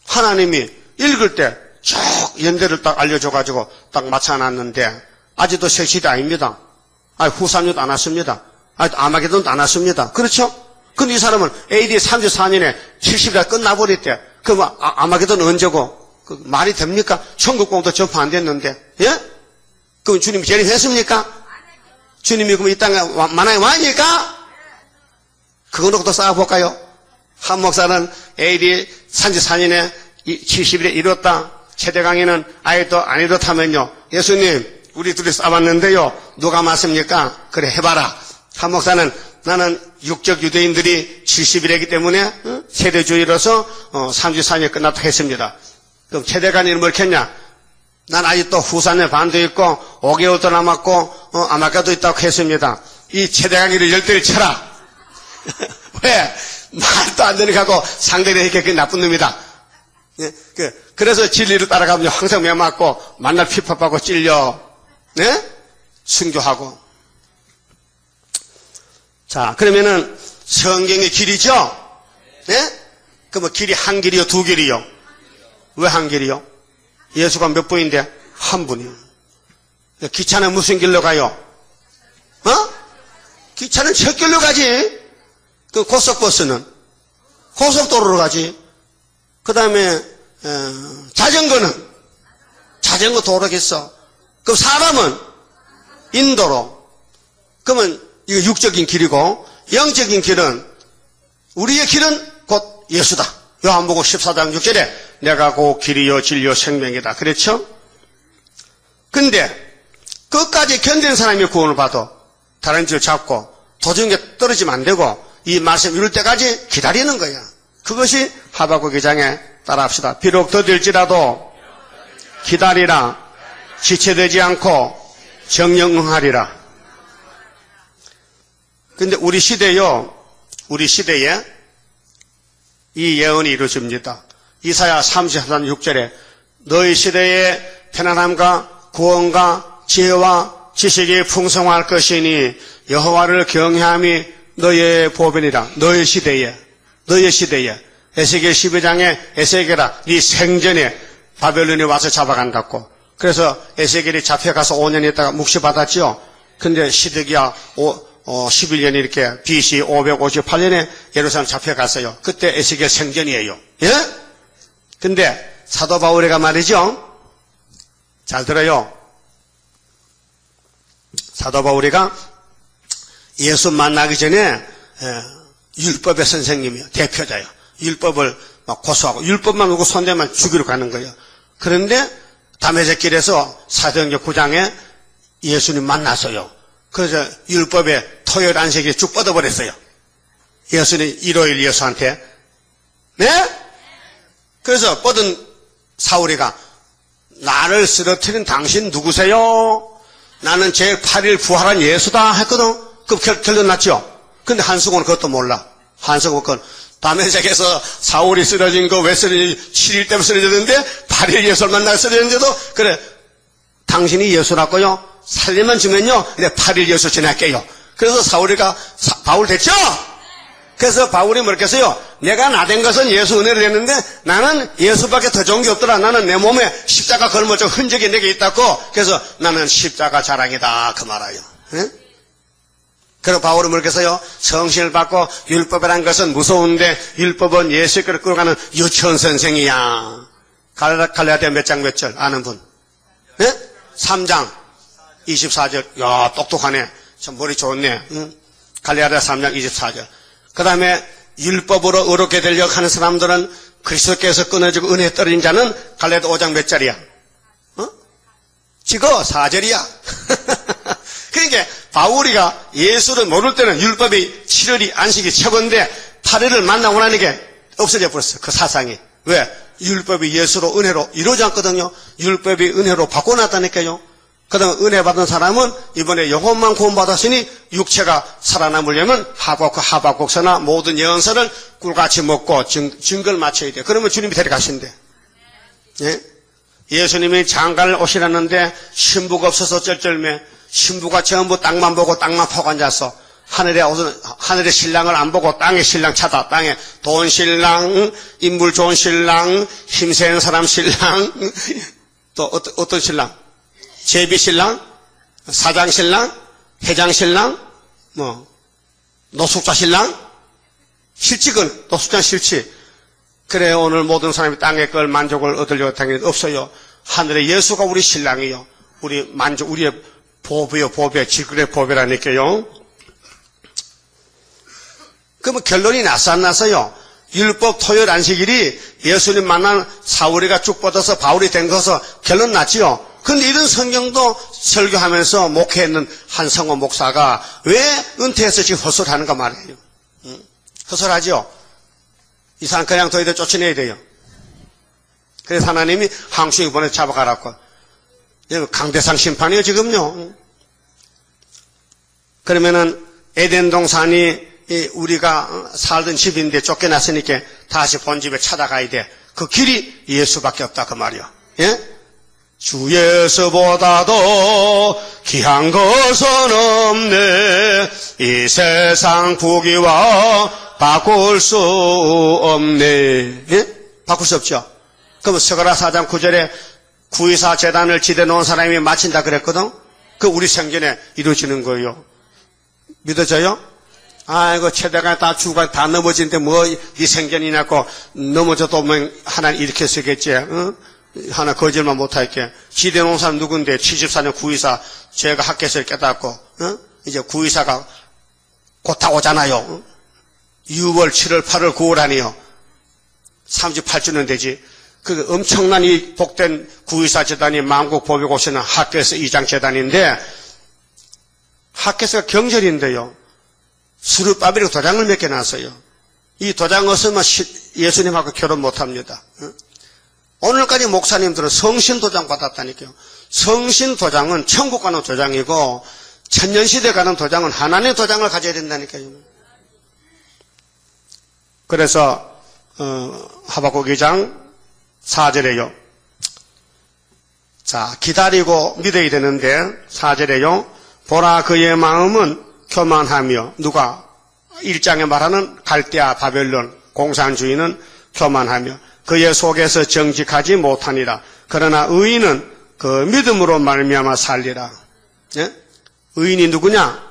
하나님이 읽을 때 쭉 연대를 딱 알려줘가지고 딱 맞춰놨는데 아직도 색시대 아닙니다. 후삼류도 안 왔습니다. 아마게돈도 안 왔습니다. 그렇죠? 근데 이 사람은 AD 34년에 70일 끝나버렸대. 그럼 아마게돈 언제고? 그 말이 됩니까? 천국공도 전파 안 됐는데, 예? 그럼 주님이 재림했습니까? 주님이 그럼 이 땅에 만왕의 왕이니까? 그거 놓고 또 싸워볼까요? 한 목사는 AD 34년에 70일에 이뤘다. 최대 강의는 아예 또 안 이렇다면요. 예수님, 우리 둘이 싸웠는데요. 누가 맞습니까? 그래, 해봐라. 한 목사는 나는 육적 유대인들이 70일이기 때문에 세대주의로서 34년에 끝났다 했습니다. 그럼 최대간이 뭐겠냐? 난 아직도 후산에 반도 있고 5개월도 남았고 아마까도 있다고 했습니다. 이 최대강의를 열대를 쳐라. 왜? 말도 안 되는 거 하고 상대를 이렇게 나쁜 놈이다. 그래서 진리를 따라가면 항상 매 맞고 만날 핍박하고 찔려. 네? 순교하고. 자, 그러면은 성경의 길이죠? 네? 그럼 길이 한 길이요, 두 길이요? 왜 한 길이요? 예수가 몇 분인데? 한 분이요. 기차는 무슨 길로 가요? 기차는 첫 길로 가지. 그 고속버스는 고속도로로 가지. 그 다음에 자전거는 자전거 도로겠어. 그럼 사람은 인도로. 그러면 이거 육적인 길이고 영적인 길은 우리의 길은 곧 예수다. 요한복음 14장 6절에 내가 곧 길이요 진리요 생명이다. 그렇죠? 근데 끝까지 견디는 사람이 구원을 받아 다른 줄 잡고 도중에 떨어지면 안 되고 이 말씀 이룰 때까지 기다리는 거야. 그것이 하박국 2장에 따라합시다. 비록 더딜지라도 기다리라. 지체되지 않고 정령응하리라. 근데 우리 시대에 이 예언이 이루어집니다. 이사야 33장 6절에 너희 시대에 편안함과 구원과 지혜와 지식이 풍성할 것이니 여호와를 경외함이 너의 보배니라. 너희 시대에 에스겔 12장에 에스겔아 네 생전에 바벨론이 와서 잡아간다고. 그래서 에스겔이 잡혀가서 5년 있다가 묵시받았죠. 근데 시드기야 11년이 이렇게 BC 558년에 예루살렘 잡혀갔어요. 그때 에스겔 생전이에요. 예? 근데 사도 바울이가 말이죠. 잘 들어요. 사도 바울이가 예수 만나기 전에 율법의 선생님이요. 대표자요. 율법을 막 고소하고 율법만 오고 손대면 죽이러 가는 거예요. 그런데 다메섹 길에서 사도행전 9장에 예수님 만났어요. 그래서 율법의 토요일 안식일에 쭉 뻗어버렸어요. 예수님 일요일 예수한테. 네? 그래서 뻗은 사울이가 나를 쓰러뜨린 당신 누구세요? 나는 제8일 부활한 예수다 했거든. 그 결론 났죠. 근데 한승호는 그것도 몰라. 한승호 건 다메섹에서 사울이 쓰러진 거 왜 쓰러지? 7일 때문에 쓰러졌는데 8일 예수를 만나서 쓰러졌는데도 그래 당신이 예수라고요? 살림만 주면요 이제 8일 예수 지낼게요. 그래서 사울이가 바울 됐죠? 그래서 바울이 뭐랬겠어요 내가 나된 것은 예수 은혜로 됐는데 나는 예수밖에 더 좋은 게 없더라. 나는 내 몸에 십자가 걸머져 흔적이 내게 있다고. 그래서 나는 십자가 자랑이다 그 말아요. 예? 그리고 바울은 뭐겠어요? 성신을 받고 율법이라는 것은 무서운데 율법은 예수께로 끌어가는 유치원 선생이야. 갈라디아 몇 장 몇 절 아는 분? 예? 3장 24절. 야 똑똑하네. 참 머리 좋네. 응? 갈라디아 3장 24절. 그 다음에 율법으로 의롭게 되려고 하는 사람들은 그리스도께서 끊어지고 은혜에 떨어진 자는 갈라디아 5장 몇 절이야? 어? 지금 4절이야. 그러니까 바울이가 예수를 모를 때는 율법이 7월이 안식이 최고인데 8일을 만나고 나니까 없어져 버렸어. 그 사상이. 왜? 율법이 예수로 은혜로 이루어지 않거든요. 율법이 은혜로 바꿔놨다니까요. 그 다음에 은혜 받은 사람은 이번에 영혼만 구원받았으니 육체가 살아남으려면 하박국서나 모든 예언서를 꿀같이 먹고 증거를 맞춰야 돼요. 그러면 주님이 데려가신대. 예? 예수님이 장가를 오시라는데 신부가 없어서 쩔쩔매. 신부가 전부 땅만 보고 땅만 파고 앉았어. 하늘의 신랑을 안 보고 땅의 신랑 찾아. 땅에 돈 신랑, 인물 좋은 신랑, 힘센 사람 신랑, 또 어떤 신랑? 제비 신랑, 사장 신랑, 회장 신랑, 노숙자 신랑, 실직은 노숙자 실직. 그래 오늘 모든 사람이 땅의 걸 만족을 얻으려고 당연히 없어요. 하늘의 예수가 우리 신랑이요. 우리의 보배요, 보배, 질그레 보배라니까요. 그러면 결론이 났어, 안 났어요? 율법 토요일 안식일이 예수님 만난 사울이가 쭉 뻗어서 바울이 된 것은 결론 났지요. 근데 이런 성경도 설교하면서 목회했는 한성호 목사가 왜 은퇴해서 지금 헛소리하는가 말이에요. 헛소리하죠? 이 사람 그냥 너희들 쫓아내야 돼요. 그래서 하나님이 항중에 보내서 잡아가라고. 강대상 심판이에요, 지금요. 그러면은 에덴 동산이 우리가 살던 집인데 쫓겨났으니까 다시 본집에 찾아가야 돼. 그 길이 예수밖에 없다, 그 말이야. 예? 주 예수보다도 귀한 것은 없네. 이 세상 부귀와 바꿀 수 없네. 예? 바꿀 수 없죠. 그럼 스가랴 4장 9절에 구의사 제단을 지대 놓은 사람이 마친다 그랬거든. 그 우리 생전에 이루어지는 거예요. 믿어져요? 아이고 최대가 다 주가 다 넘어지는데 뭐 네 생전이냐고 넘어져도 뭐 하나님 일으켜 쓰겠지. 응? 하나 거짓말 못할게. 지대 놓은 사람 누군데 74년 구의사 제가 학교에서 깨닫고 응? 이제 구의사가 곧 다 오잖아요. 응? 6월 7월 8월 9월 아니요. 38주년 되지. 그 엄청난 이 복된 구의사 재단이 만국 보배고시는 학교에서 2장 재단인데 학교에서 경절인데요. 수르바벨이 도장을 몇 개 놨어요. 이 도장 없으면 예수님하고 결혼 못합니다. 오늘까지 목사님들은 성신 도장 받았다니까요. 성신 도장은 천국 가는 도장이고 천년시대 가는 도장은 하나님의 도장을 가져야 된다니까요. 그래서 하박국 2장 4절에요. 자, 기다리고 믿어야 되는데 4절에요. 보라 그의 마음은 교만하며 누가 1장에 말하는 갈대아 바벨론 공산주의는 교만하며 그의 속에서 정직하지 못하니라. 그러나 의인은 그 믿음으로 말미암아 살리라. 예? 의인이 누구냐?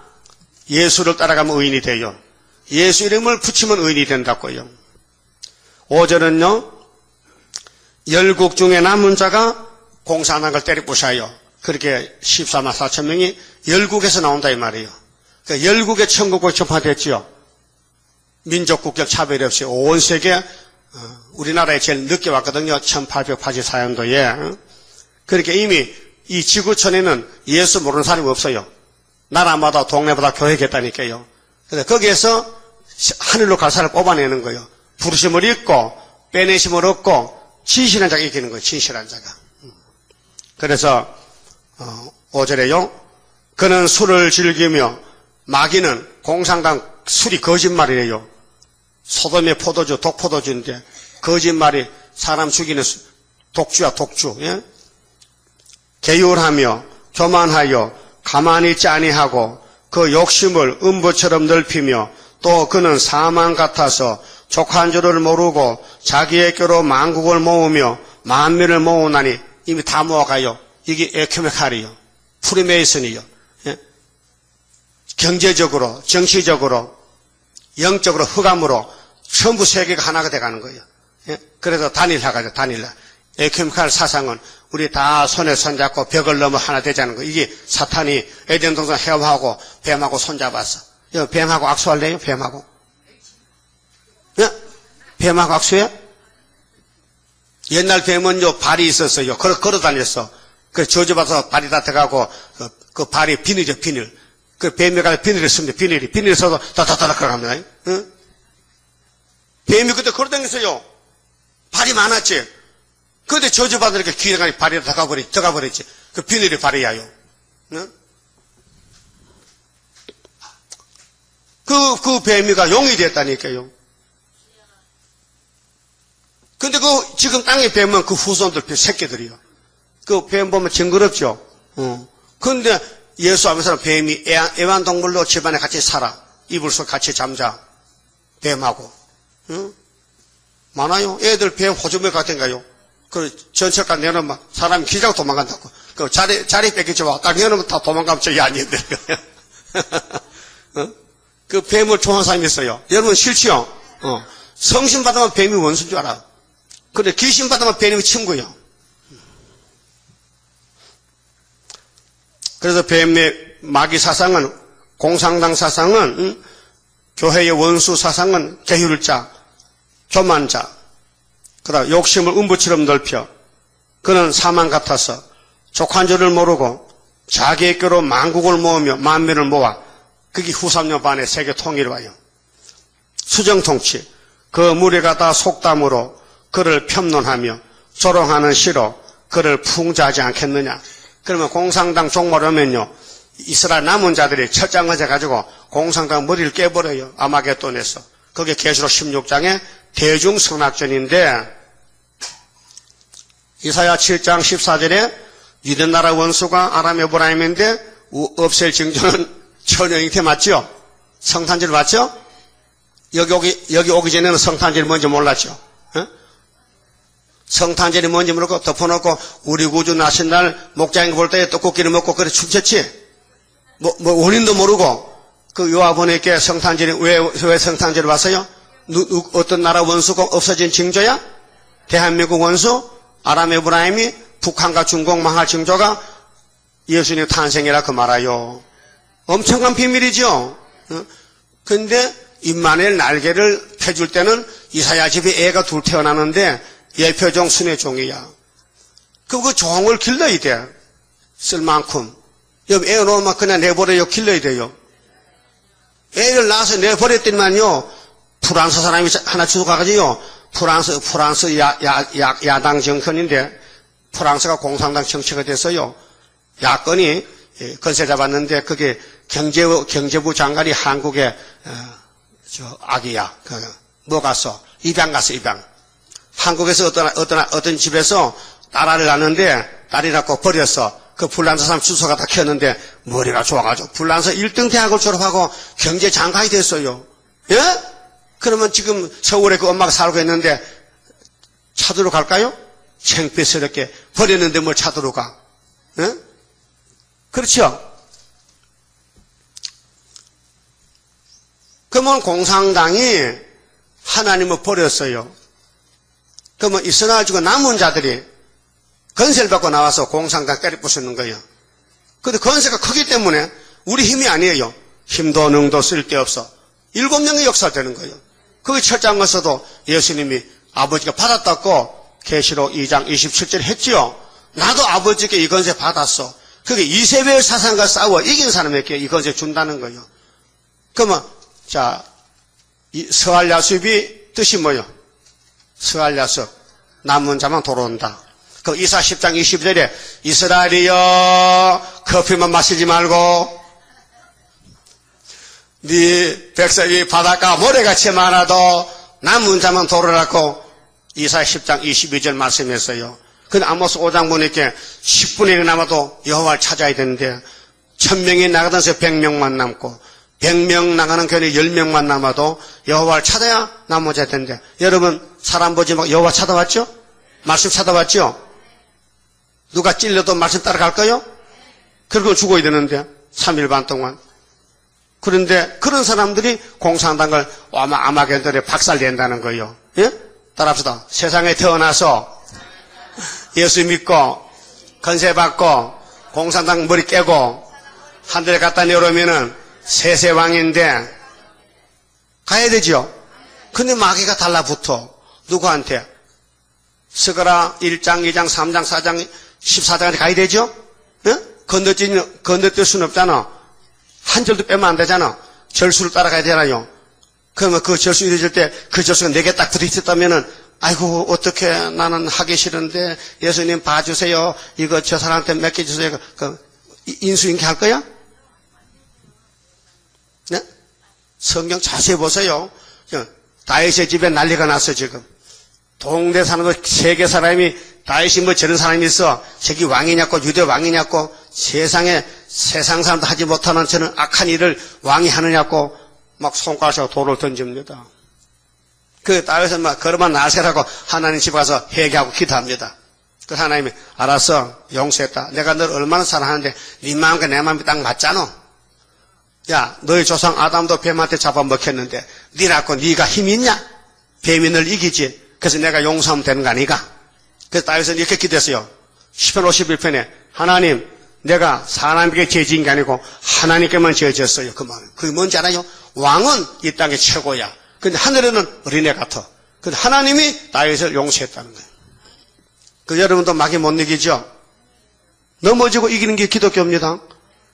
예수를 따라가면 의인이 돼요. 예수 이름을 붙이면 의인이 된다고요. 5절은요. 열국 중에 남은 자가 공산한 걸 때려 부셔요. 그렇게 14만 4천 명이 열국에서 나온다 이 말이에요. 그러니까 열국의 천국을 접하됐지요. 민족 국적 차별이 없이 온 세계 우리나라에 제일 늦게 왔거든요. 1884년도에. 그렇게 이미 이 지구촌에는 예수 모르는 사람이 없어요. 나라마다 동네마다 교회겠다니까요. 그래서 거기에서 하늘로 갈 사람을 뽑아내는 거예요. 부르심을 잊고 빼내심을 얻고 진실한 자가 이기는 거예요. 진실한 자가. 그래서 5절에요. 그는 술을 즐기며 마귀는 공상당 술이 거짓말이래요. 소돔의 포도주, 독포도주인데 거짓말이 사람 죽이는 독주야, 독주. 예? 계율하며 교만하여 가만히 있지 아니하고 그 욕심을 음부처럼 넓히며 또 그는 사망 같아서 족한 줄을 모르고 자기의 꾀로 만국을 모으며 만민을 모으나니 이미 다 모아가요. 이게 에큐메칼이요. 프리메이슨이요. 예? 경제적으로, 정치적으로, 영적으로, 흑암으로 전부 세계가 하나가 돼가는 거예요. 예? 그래서 단일화가죠. 단일화. 에큐메칼 사상은 우리 다 손에 손잡고 벽을 넘어 하나 되자는 거. 이게 사탄이 에덴 동산 헤엄하고 뱀하고 손잡았어. 뱀하고 악수할래요? 뱀하고? 예? 뱀하고 악수해? 옛날 뱀은요 발이 있었어요. 걸어 다녔어. 그 저주받아서 발이 다 들어가고 그 발이 비늘이죠, 비늘. 그 뱀이 가서 비늘을 씁니다. 비늘이 써서 다다다닥 걸어갑니다. 응? 뱀이 그때 걸어 다녔어요. 발이 많았지. 그런데 저주받으니까 기회가 발이 들어가버렸지. 그 비늘이 발이야요. 응? 그 뱀이가 용이 됐다니까요. 근데 지금 땅에 뱀은 그 후손들, 새끼들이요. 그 뱀 보면 징그럽죠? 근데 예수 하면서는 뱀이 애완동물로 집안에 같이 살아. 이불 속 같이 잠자. 뱀하고. 응? 많아요. 애들 뱀 호주머니 같은가요? 그 전철가 내놓으면 사람이 기자고 도망간다고. 그 자리 뺏기지 마. 딱 내놓으면 다 도망가면 저기 아닌데. 그 뱀을 좋아하는 사람이 있어요. 여러분 싫지요? 성신 받으면 뱀이 원수인 줄 알아. 근데 귀신 받으면 뱀이 친구예요. 그래서 뱀의 마귀 사상은, 공상당 사상은, 교회의 원수 사상은 계율자, 교만자, 그다음 욕심을 음부처럼 넓혀 그는 사망 같아서 족한 줄을 모르고 자기의 꾀로 만국을 모으며 만민을 모아. 그게 후 3년 반에 세계 통일을 와요. 수정통치, 그 무리가 다 속담으로 그를 편론하며 조롱하는 시로 그를 풍자하지 않겠느냐. 그러면 공상당 종말하면요 이스라엘 남은 자들이 철장을 해가지고 공상당 머리를 깨버려요. 아마겟돈에서. 그게 계시록 16장의 대중성낙전인데 이사야 7장 14절에 유대 나라 원수가 아람 에브라임인데 없앨 징조는 천여잉태 맞죠? 성탄절 맞죠? 여기 오기 전에는 성탄절이 뭔지 몰랐죠? 어? 성탄절이 뭔지 모르고 덮어놓고 우리 구주 나신 날 목장에 볼 때 떡국기를 먹고 그래 춤췄지? 뭐 원인도 모르고 그 요아버님께 성탄절이 왜 성탄절을 왔어요? 어떤 나라 원수가 없어진 징조야? 대한민국 원수? 아람 에브라임이 북한과 중국 망할 징조가 예수님 탄생이라 그 말아요. 엄청난 비밀이죠. 근데 임마누엘 날개를 펴줄 때는 이사야 집에 애가 둘 태어나는데 예표종 순회종이야. 그 종을 길러야 돼. 쓸 만큼. 여기 애 놓으면 그냥 내버려요. 길러야 돼요. 애를 낳아서 내버렸더니만요. 프랑스 사람이 하나 주워가가지고요. 프랑스 야당 정권인데 프랑스가 공산당 정치가 돼서요. 야권이 건세 잡았는데 그게 경제부 장관이 한국에 아기야. 뭐 갔어? 입양 갔어, 입양. 한국에서 어떤 집에서 딸아를 낳는데 딸이 낳고 버렸어. 그 불란서 사람 주소가 다 켰는데 머리가 좋아가지고 불란서 1등 대학을 졸업하고 경제장관이 됐어요. 예? 그러면 지금 서울에 그 엄마가 살고 있는데 찾으러 갈까요? 창피스럽게 버렸는데 뭘 찾으러 가? 예? 그렇죠? 그러면 공산당이 하나님을 버렸어요. 그러면 이스라엘 중에 남은 자들이 건세를 받고 나와서 공산당 때려 부수는 거예요. 근데 건세가 크기 때문에 우리 힘이 아니에요. 힘도 능도 쓸데없어. 7명의 역사되는 거예요. 그게 철장에서도 예수님이 아버지가 받았다고 계시록 2장 27절 했지요. 나도 아버지께 이 건세 받았어. 그게 이세벨 사상과 싸워 이긴 사람에게 이 건세 준다는 거예요. 그러면 자, 이 서할 야습이 뜻이 뭐예요? 서할 야습. 남은 자만 돌아온다. 그 이사 10장 22절에 이스라엘이여 커피만 마시지 말고 네 백성이 바닷가 모래같이 많아도 남은 자만 돌아라고 이사 10장 22절 말씀했어요. 근데 아모스 5장 보니까 10분의 1이 남아도 여호와를 찾아야 되는데 1000명이 나가던서 100명만 남고 100명 나가는 교회 10명만 남아도 여호와를 찾아야 나머지 텐데 여러분 사람 보지 말고 여호와 찾아왔죠? 말씀 찾아왔죠? 누가 찔려도 말씀 따라갈까요? 그러고 죽어야 되는데 3일 반 동안. 그런데 그런 사람들이 공산당을 아마겟돈에 박살낸다는 거예요. 예? 따라합시다. 세상에 태어나서 예수 믿고 건세 받고 공산당 머리 깨고 하늘에 갖다 내려오면은 세세왕인데 가야 되죠. 근데 마귀가 달라붙어. 누구한테? 스가랴 1장, 2장, 3장, 4장, 14장까지 가야 되죠? 예? 건너뛸 수는 없잖아. 한 절도 빼면 안 되잖아. 절수를 따라가야 되나요? 그러면 그 절수 이루어질 때 그 절수가 내게 딱 들이있었다면은 아이고 어떻게 나는 하기 싫은데 예수님 봐주세요. 이거 저 사람한테 맡겨주세요. 인수인계 할 거야? 네? 성경 자세히 보세요. 다윗의 집에 난리가 났어 지금. 동네 사는 세계 사람이 다윗이 뭐 저런 사람이 있어. 저기 왕이냐고 유대 왕이냐고 세상에 세상 사람도 하지 못하는 저는 악한 일을 왕이 하느냐고 막 손가락으로 돌을 던집니다. 그 다윗은 막 걸어만 나세라고 하나님 집 가서 회개하고 기도합니다. 그 하나님이 알았어 용서했다. 내가 널 얼마나 사랑하는데 네 마음과 내 마음이 딱 맞잖아. 야 너희 조상 아담도 뱀한테 잡아먹혔는데 니라고 네가 힘이 있냐? 뱀이 널 이기지. 그래서 내가 용서하면 되는 거 아니가? 그래서 다윗은 이렇게 기도했어요. 시편 51편에 하나님 내가 사람에게 죄 지은 게 아니고 하나님께만 죄 지었어요. 그 마음. 그게 뭔지 알아요? 왕은 이 땅의 최고야. 근데 하늘에는 어린애 같아. 근데 하나님이 다윗을 용서했다는 거예요. 그 여러분도 마귀 못 이기죠? 넘어지고 이기는 게 기독교입니다.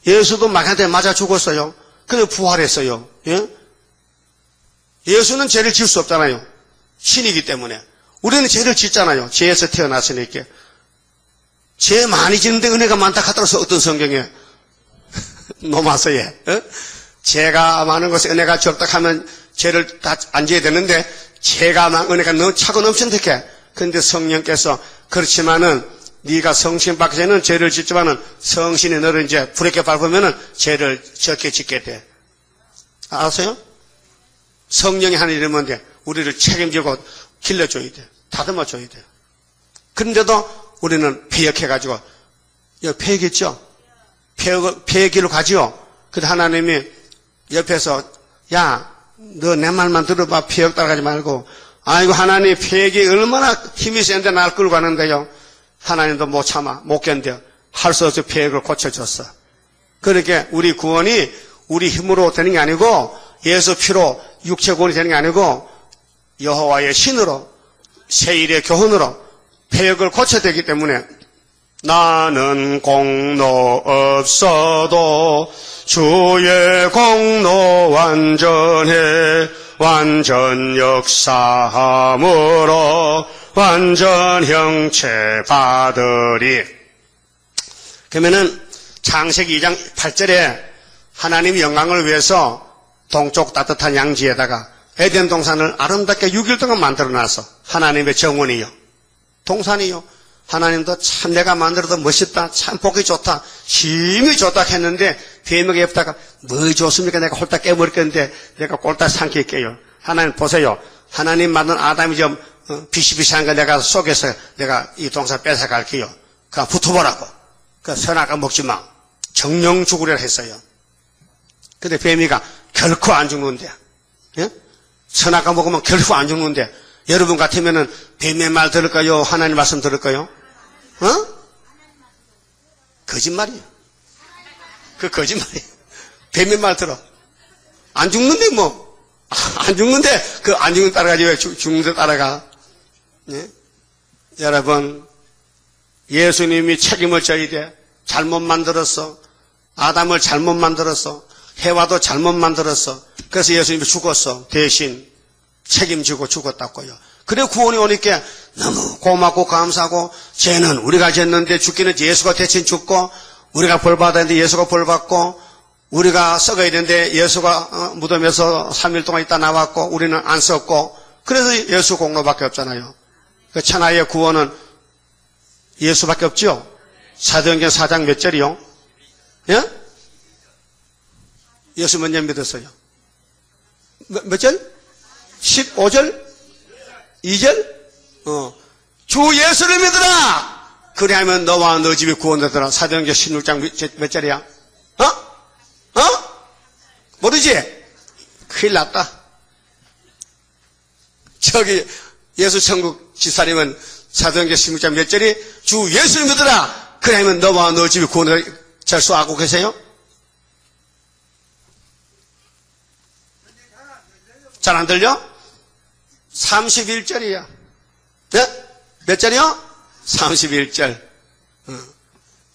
예수도 마귀한테 맞아 죽었어요. 근데 부활했어요. 예? 예수는 죄를 지을 수 없잖아요. 신이기 때문에. 우리는 죄를 짓잖아요. 죄에서 태어났으니까. 죄 많이 짓는데 은혜가 많다 하더라도 어떤 성경에 노마서에 죄가 많은 것에 은혜가 적다 하면 죄를 다 안 지어야 되는데 죄가 많은 은혜가 너무 차고 넘친다게. 그런데 성령께서 그렇지만은 네가 성신 받기 전에는 죄를 짓지만은 성신이 너를 이제 부럽게 밟으면은 죄를 적게 짓게 돼. 아세요? 성령이 하는 일은 뭔데 우리를 책임지고 길러줘야 돼. 다듬어줘야 돼. 그런데도 우리는 폐역해가지고, 폐역했죠? 폐의 길로 가지요? 근데 하나님이 옆에서, 야, 너 내 말만 들어봐. 폐역 따라가지 말고. 아이고, 하나님 폐역이 얼마나 힘이 센데 날 끌고 가는데요. 하나님도 못 참아, 못 견뎌. 할 수 없이 폐역을 고쳐줬어. 그렇게 우리 구원이 우리 힘으로 되는 게 아니고, 예수 피로 육체 구원이 되는 게 아니고, 여호와의 신으로, 세일의 교훈으로, 폐역을 고쳐야 되기 때문에 나는 공로 없어도 주의 공로 완전해 완전 역사함으로 완전 형체 받으리. 그러면은 창세기 2장 8절에 하나님 영광을 위해서 동쪽 따뜻한 양지에다가 에덴 동산을 아름답게 6일 동안 만들어놨어. 하나님의 정원이요. 동산이요. 하나님도 참 내가 만들어도 멋있다. 참 보기 좋다. 힘이 좋다 했는데 뱀에게 옆다가 뭐 좋습니까? 내가 홀딱 깨버릴 건데 내가 꼴딱 삼킬게요. 하나님 보세요. 하나님 만든 아담이 좀 비시비시한 거 내가 속에서 내가 이 동산 뺏어갈게요. 그냥 붙어보라고. 그 선악과 먹지 마. 정령 죽으려 했어요. 근데 뱀이가 결코 안 죽는데. 예? 선악과 먹으면 결코 안 죽는데. 여러분 같으면은 뱀의 말 들을까요? 하나님 말씀 들을까요? 거짓말이에요. 그 거짓말이에요. 뱀의 말 들어. 안 죽는데 뭐. 안 죽는데 그 안 죽는 따라가지 왜 죽는데 따라가. 예? 여러분 예수님이 책임을 져야 돼. 잘못 만들었어. 아담을 잘못 만들었어. 해와도 잘못 만들었어. 그래서 예수님이 죽었어. 대신 책임지고 죽었다고요. 그래 구원이 오니까 너무 고맙고 감사하고, 죄는 우리가 졌는데 죽기는 예수가 대신 죽고, 우리가 벌 받아야 되는데 예수가 벌 받고, 우리가 썩어야 되는데 예수가 무덤에서 3일 동안 있다 나왔고, 우리는 안 썩고, 그래서 예수 공로밖에 없잖아요. 그 천하의 구원은 예수밖에 없죠. 사도행전 4장 몇 절이요? 예? 예수 몇 년 믿었어요? 몇 절? 15절? 2절? 주 예수를 믿으라! 그래야면 너와 너 집이 구원되더라. 사도행전 16장 몇 절이야? 모르지? 큰일 났다. 저기 예수 천국 집사님은 사도행전 16장 몇 절이 주 예수를 믿으라! 그래야면 너와 너 집이 구원되더라. 절수하고 계세요? 잘 안 들려? 31절이야. 네? 몇 절이요? 31절.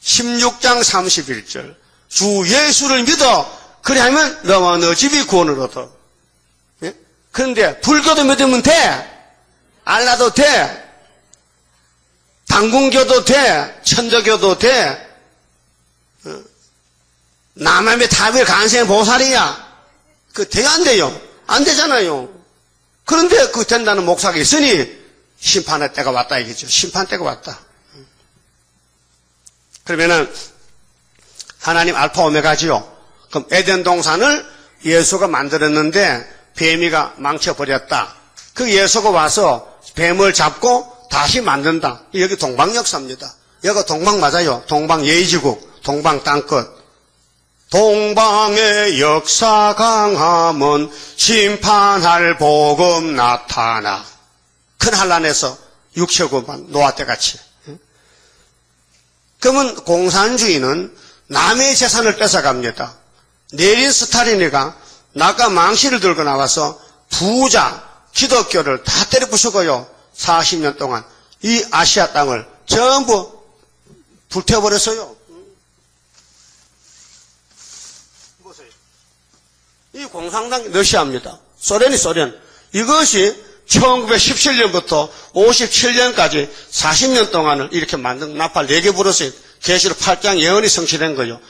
16장 31절. 주 예수를 믿어. 그래 하면 너와 너 집이 구원을 얻어. 예? 그런데 불교도 믿으면 돼. 알라도 돼. 당군교도 돼. 천도교도 돼. 남함의 탑일 간생 보살이야. 그 돼야 안 돼요? 안 되잖아요. 그런데 그 된다는 목사가 있으니 심판의 때가 왔다 이거죠. 심판 때가 왔다. 그러면은 하나님 알파 오메가지요. 그럼 에덴 동산을 예수가 만들었는데 뱀이가 망쳐버렸다. 그 예수가 와서 뱀을 잡고 다시 만든다. 여기 동방 역사입니다. 여기가 동방 맞아요. 동방 예의지국, 동방 땅끝. 동방의 역사 강함은 심판할 복음 나타나. 큰 한란에서 육체고만 노아 때같이. 그러면 공산주의는 남의 재산을 뺏어갑니다. 내린 스탈린이가 나가 망치를 들고 나와서 부자 기독교를 다 때려 부수고요. 40년 동안 이 아시아 땅을 전부 불태워버렸어요. 이 공산당 러시아입니다. 소련. 이것이 1917년부터 57년까지 40년 동안을 이렇게 만든 나팔 4개 불었어요. 계시록 8장 예언이 성취된 거예요.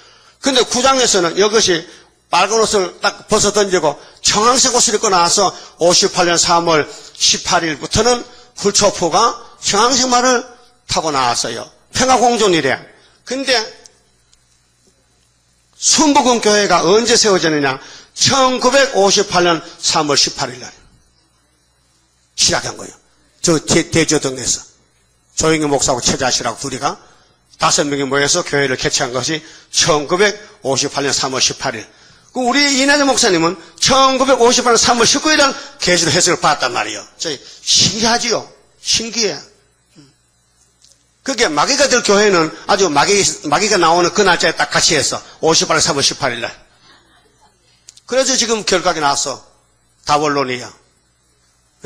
근데 9장에서는 이것이 빨간 옷을 딱 벗어 던지고 청황색 옷을 입고 나와서 58년 3월 18일부터는 훌초프가 청황색 말을 타고 나왔어요. 평화공존이래. 근데 순복음 교회가 언제 세워졌느냐? 1958년 3월 18일 날 시작한 거예요. 저 대저동에서 조영희 목사하고 최자씨라고 둘이가 5명이 모여서 교회를 개최한 것이 1958년 3월 18일. 우리 이나재 목사님은 1958년 3월 19일 날 계시록 해석을 받았단 말이에요. 신기하지요? 신기해. 그게 마귀가 될 교회는 아주 마귀가 나오는 그 날짜에 딱 같이 했어. 58년 3월 18일 날. 그래서 지금 결각이 나왔어. 다원론이야.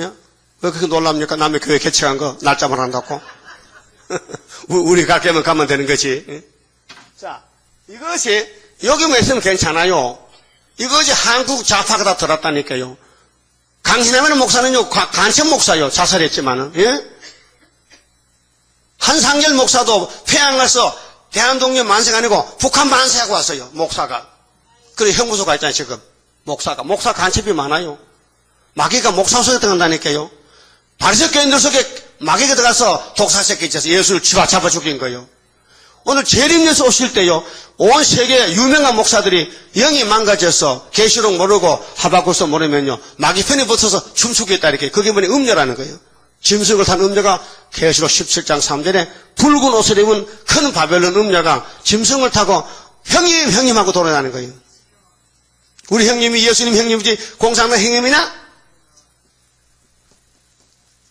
예? 왜 그렇게 놀랍니까? 남의 교회 개최한 거 날짜만 한다고? 우리 갈 때면 가면 되는 거지. 예? 자, 이것이 여기만 있으면 괜찮아요. 이것이 한국 좌파가 다 들었다니까요. 강신하면 목사는요, 간첩 목사요. 자살했지만은. 예? 한상열 목사도 평양 가서 대한독립 만세가 아니고 북한 만세하고 왔어요. 목사가. 그래 형무소가 있잖아요. 지금 목사 간첩이 많아요. 마귀가 목사 속에 들어간다니까요. 바리새교인들 속에 마귀가 들어가서 독사새끼 있어서 예수를 잡아 죽인 거예요. 오늘 재림예수 오실 때요, 온 세계 유명한 목사들이 영이 망가져서 계시록 모르고 하박국서 모르면요 마귀 편에 붙어서 춤추고 있다 이렇게. 그게 뭐냐? 음녀라는 거예요. 짐승을 탄 음녀가 계시록 17장 3절에 붉은 옷을 입은 큰 바벨론 음녀가 짐승을 타고 형님하고 돌아다니는 거예요. 우리 형님이 예수님 형님이지 공산당 형님이냐?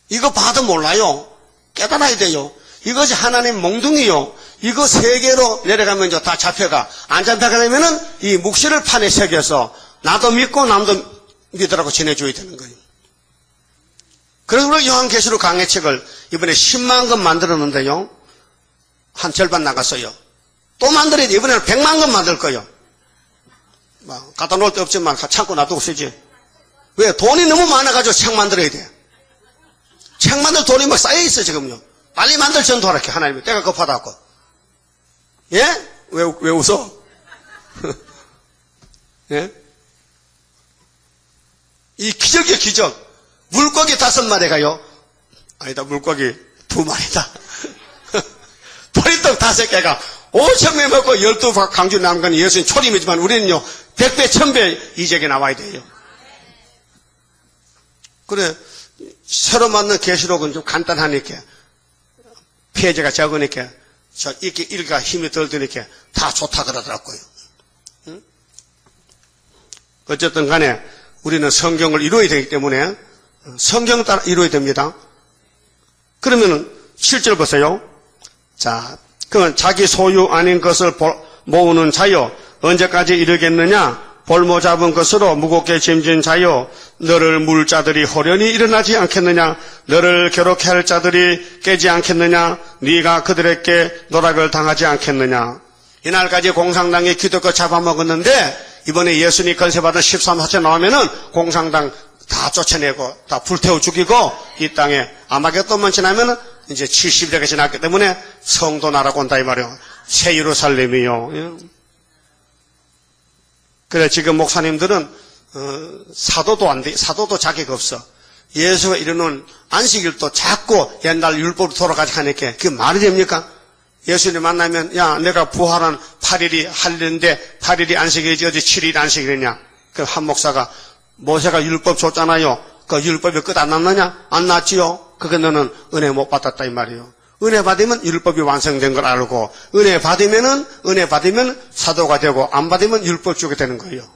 이거 봐도 몰라요. 깨달아야 돼요. 이것이 하나님 몽둥이요. 이거 세계로 내려가면 다 잡혀가. 안 잡혀가려면은 이 묵시를 판에 새겨서 나도 믿고 남도 믿으라고 전해줘야 되는 거예요. 그래서 우리 요한계시록 강해책을 이번에 10만 권 만들었는데요. 한 절반 나갔어요. 또 만들어야 돼. 이번에는 100만 권 만들 거예요. 갖다 놓을 데 없지만 창고 놔두고 쓰지. 왜? 돈이 너무 많아가지고 책 만들어야 돼. 책 만들 돈이 막 쌓여있어 지금요. 빨리 만들 전도하라게 하나님이 때가 급하다고. 예? 왜 웃어? 예? 이 기적이에요, 기적. 물고기 5마리가요. 아니다, 물고기 2마리다. 보리떡 5개가 5,000명 먹고 12강주 남은 건 예수님 초림이지만 우리는요, 100배, 1000배 이적이 나와야 돼요. 그래, 새로 만든 계시록은 좀 간단하니까, 페이지가 적으니까, 이렇게 읽기가 힘이 덜 드니까 다 좋다 그러더라고요. 응? 어쨌든 간에 우리는 성경을 이루어야 되기 때문에 성경 따라 이루어야 됩니다. 그러면은 7절 보세요. 자, 그건 자기 소유 아닌 것을 모으는 자요. 언제까지 이르겠느냐? 볼모 잡은 것으로 무겁게 짐진 자요. 너를 물 자들이 호련히 일어나지 않겠느냐? 너를 괴롭게 할 자들이 깨지 않겠느냐? 네가 그들에게 노락을 당하지 않겠느냐? 이날까지 공산당이 기독교 잡아먹었는데 이번에 예수님 건세받은 13사체 나오면은 공산당 다 쫓아내고 다 불태워 죽이고 이 땅에 아마겟돈만 지나면은 이제 70일가 지났기 때문에 성도 나라가 온다 이 말이에요. 새 예루살렘이요. 그래 지금 목사님들은 사도도 안 돼. 사도도 자격 없어. 예수가 이르는 안식일도 자꾸 옛날 율법으로 돌아가지 하니까 그게 말이 됩니까? 예수님 만나면 야 내가 부활한 8일이 할일인데 8일이 안식일이지 어디 7일이 안식일이냐? 그 한 목사가 모세가 율법 줬잖아요. 그 율법이 끝 안 났느냐? 안 났지요. 그게 너는 은혜 못 받았다 이 말이에요. 은혜 받으면 율법이 완성된 걸 알고 은혜 받으면 사도가 되고 안 받으면 율법 주게 되는 거예요.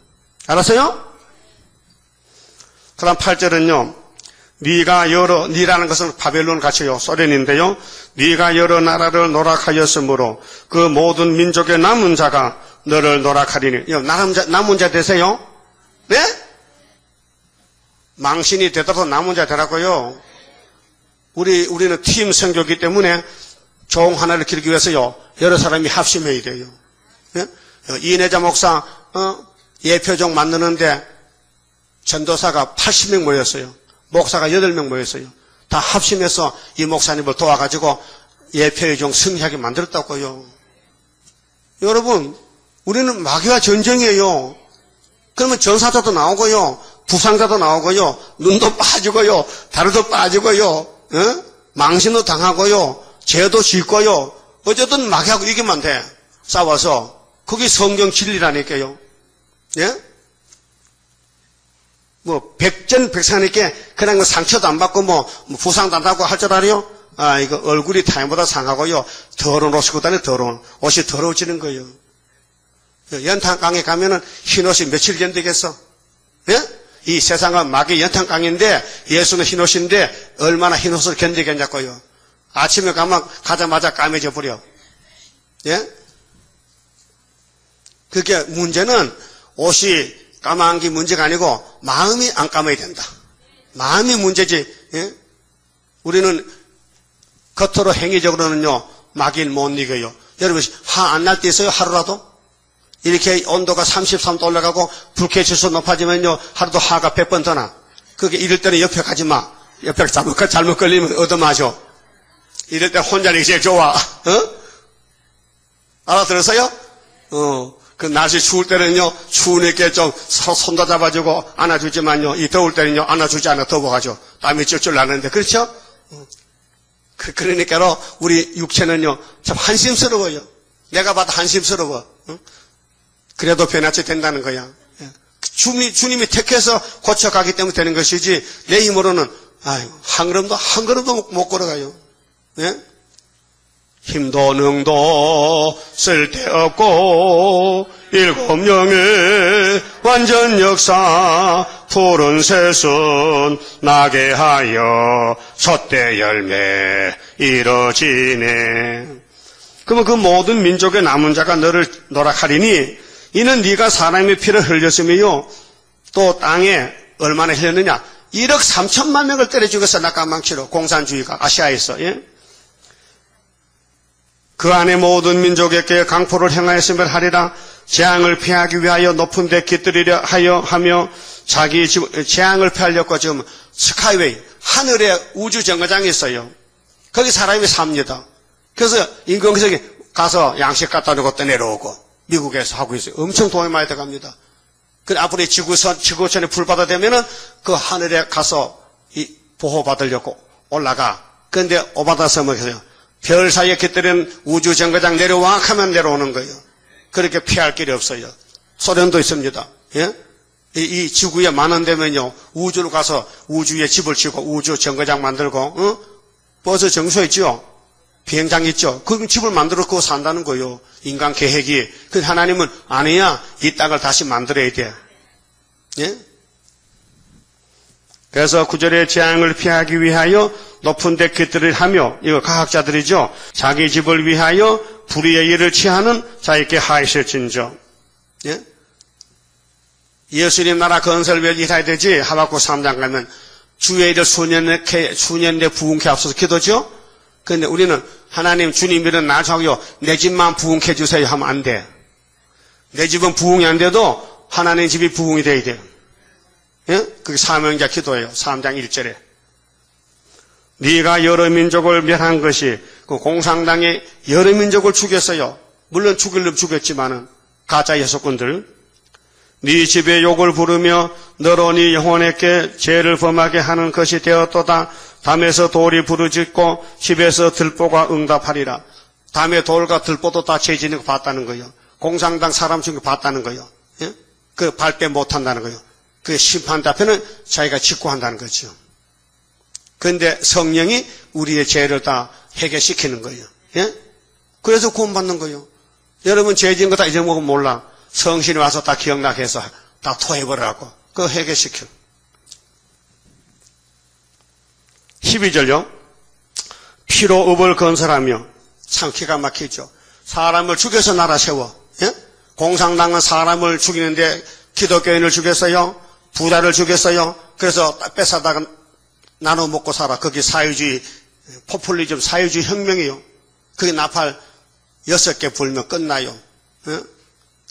알았어요? 그다음 8절은요. 니라는 것은 바벨론 같이요. 소련인데요. 네가 여러 나라를 노락하였으므로 그 모든 민족의 남은 자가 너를 노락하리니. 남은 자 되세요? 네? 망신이 되더라도 남은 자 되라고요. 우리는 팀 선교기 때문에 종 하나를 기르기 위해서요. 여러 사람이 합심해야 돼요. 예? 이내자 목사 예표종 만드는데 전도사가 80명 모였어요. 목사가 8명 모였어요. 다 합심해서 이 목사님을 도와가지고 예표종 승리하게 만들었다고요. 여러분, 우리는 마귀와 전쟁이에요. 그러면 전사자도 나오고요. 부상자도 나오고요. 눈도 빠지고요. 다리도 빠지고요. 망신도 당하고요. 죄도 짓고요. 어쨌든 마귀하고 이기면 돼. 싸워서. 그게 성경 진리라니까요. 예? 백전백상이니까 그냥 상처도 안 받고 부상도 안 하고 할 줄 알아요? 이거 얼굴이 타인보다 상하고요. 더러운 옷이 입고 다니 더러운 옷이 더러워지는 거예요. 연탄강에 가면은 흰옷이 며칠 견디겠어? 예? 이 세상은 마귀 연탄강인데 예수는 흰옷인데 얼마나 흰옷을 견디겠냐고요. 아침에 가자마자 까매져 버려. 예? 그게 문제는 옷이 까만 게 문제가 아니고 마음이 안 까매야 된다. 마음이 문제지. 예? 우리는 겉으로 행위적으로는요 마귀를 못 이겨요. 여러분 화 안 날 때 있어요? 하루라도? 이렇게 온도가 33도 올라가고 불쾌지수 높아지면요 하루도 화가 100번 더 나. 그게 이럴 때는 옆에 가지 마. 옆에 잘못 걸리면 얻어맞아. 이럴 때 혼자 있는 게 제일 좋아. 알아들었어요? 그 날씨 추울 때는요, 추우니까 좀 서로 손도 잡아주고 안아주지만요, 이 더울 때는요, 안아주지 않아 더워가지고 땀이 쫄쫄 나는데, 그렇죠? 그러니까로 우리 육체는요, 참 한심스러워요. 내가 봐도 한심스러워. 그래도 변화치 된다는 거야. 주님이 택해서 고쳐가기 때문에 되는 것이지, 내 힘으로는, 한 걸음도 못 걸어가요. 예? 힘도 능도 쓸데없고 일곱 영의 완전 역사 푸른 새순 나게 하여 솥대 열매 이뤄지네. 그러면 그 모든 민족의 남은 자가 너를 노락하리니 이는 네가 사람의 피를 흘렸으며 또 땅에 얼마나 흘렸느냐 1억 3천만 명을 때려 죽였어. 낙관망치로 공산주의가 아시아에서. 예? 그 안에 모든 민족에게 강포를 행하였으면 하리라. 재앙을 피하기 위하여 높은 데 깃들이려 하며 자기 재앙을 피하려고 지금 스카이웨이 하늘에 우주 정거장이 있어요. 거기 사람이 삽니다. 그래서 인공위성에 가서 양식 갖다 놓고 또 내려오고 미국에서 하고 있어요. 엄청 돈이 많이 들어갑니다. 그래 앞으로 지구촌에 불바다 되면은 그 하늘에 가서 이 보호받으려고 올라가. 그런데 오바다 섬에서요. 별 사이에 깃들은 우주 정거장 내려와 하면 내려오는 거예요. 그렇게 피할 길이 없어요. 소련도 있습니다. 예? 이 지구에 만원 되면요. 우주로 가서 우주에 집을 지고 우주 정거장 만들고 버스 정수에 있죠. 비행장 있죠. 그럼 집을 만들어 그거 산다는 거예요. 인간 계획이. 그 하나님은 아니야. 이 땅을 다시 만들어야 돼. 예? 그래서 구절의 재앙을 피하기 위하여 높은 데 깃들을 하며, 이거 과학자들이죠. 자기 집을 위하여 불의의 일을 취하는 자에게 하이실진저. 예? 예수님 나라 건설을 일해야 되지. 하박국 3장 가면 주의 일을 수년 내 부흥케 앞서서 기도죠. 그런데 우리는 하나님 주님 일은 나중에요. 내 집만 부흥케 해주세요 하면 안 돼. 내 집은 부흥이 안 돼도 하나님 집이 부흥이 돼야 돼요. 예? 그게 사명자 기도예요. 3장 1절에. 네가 여러 민족을 멸한 것이 그 공산당이 여러 민족을 죽였어요. 물론 죽이려면 죽였지만은 가짜 예수꾼들. 네 집에 욕을 부르며 너로 네 영혼에게 죄를 범하게 하는 것이 되었도다. 담에서 돌이 부르짖고 집에서 들보가 응답하리라. 담에 돌과 들보도 다 죄 지는 거 봤다는 거예요. 공산당 사람 중에 봤다는 거예요. 예? 그 발뺌 못한다는 거예요. 그 심판 앞에는 자기가 직구한다는 거죠. 그런데 성령이 우리의 죄를 다 해결시키는 거예요. 예? 그래서 구원받는 거예요. 여러분 죄 지은 거 다 잊어먹으면 몰라. 성신이 와서 다 기억나게 해서 다 토해버리라고. 그거 해결시켜. 12절요. 피로 읍을 건설하며. 참 기가 막히죠. 사람을 죽여서 나라 세워. 예? 공산당은 사람을 죽이는데 기독교인을 죽였어요. 부자를 죽였어요. 그래서 뺏어다가 나눠 먹고 살아. 그게 사회주의, 포퓰리즘, 사회주의 혁명이요. 그게 나팔 6개 불면 끝나요. 예?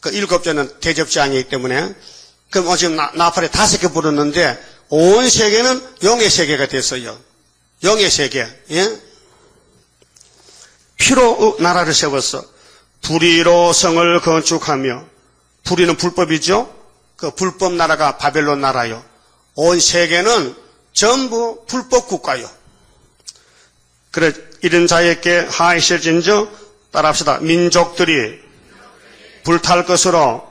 그 7개는 대접장이기 때문에. 그럼 지금 나팔에 5개 불었는데 온 세계는 영의 세계가 됐어요. 영의 세계. 예? 피로 나라를 세웠어. 불의로 성을 건축하며. 불의는 불법이죠. 그 불법 나라가 바벨론 나라요. 온 세계는 전부 불법 국가요. 그래 이런 자에게 하이실진저 따라합시다. 민족들이 불탈 것으로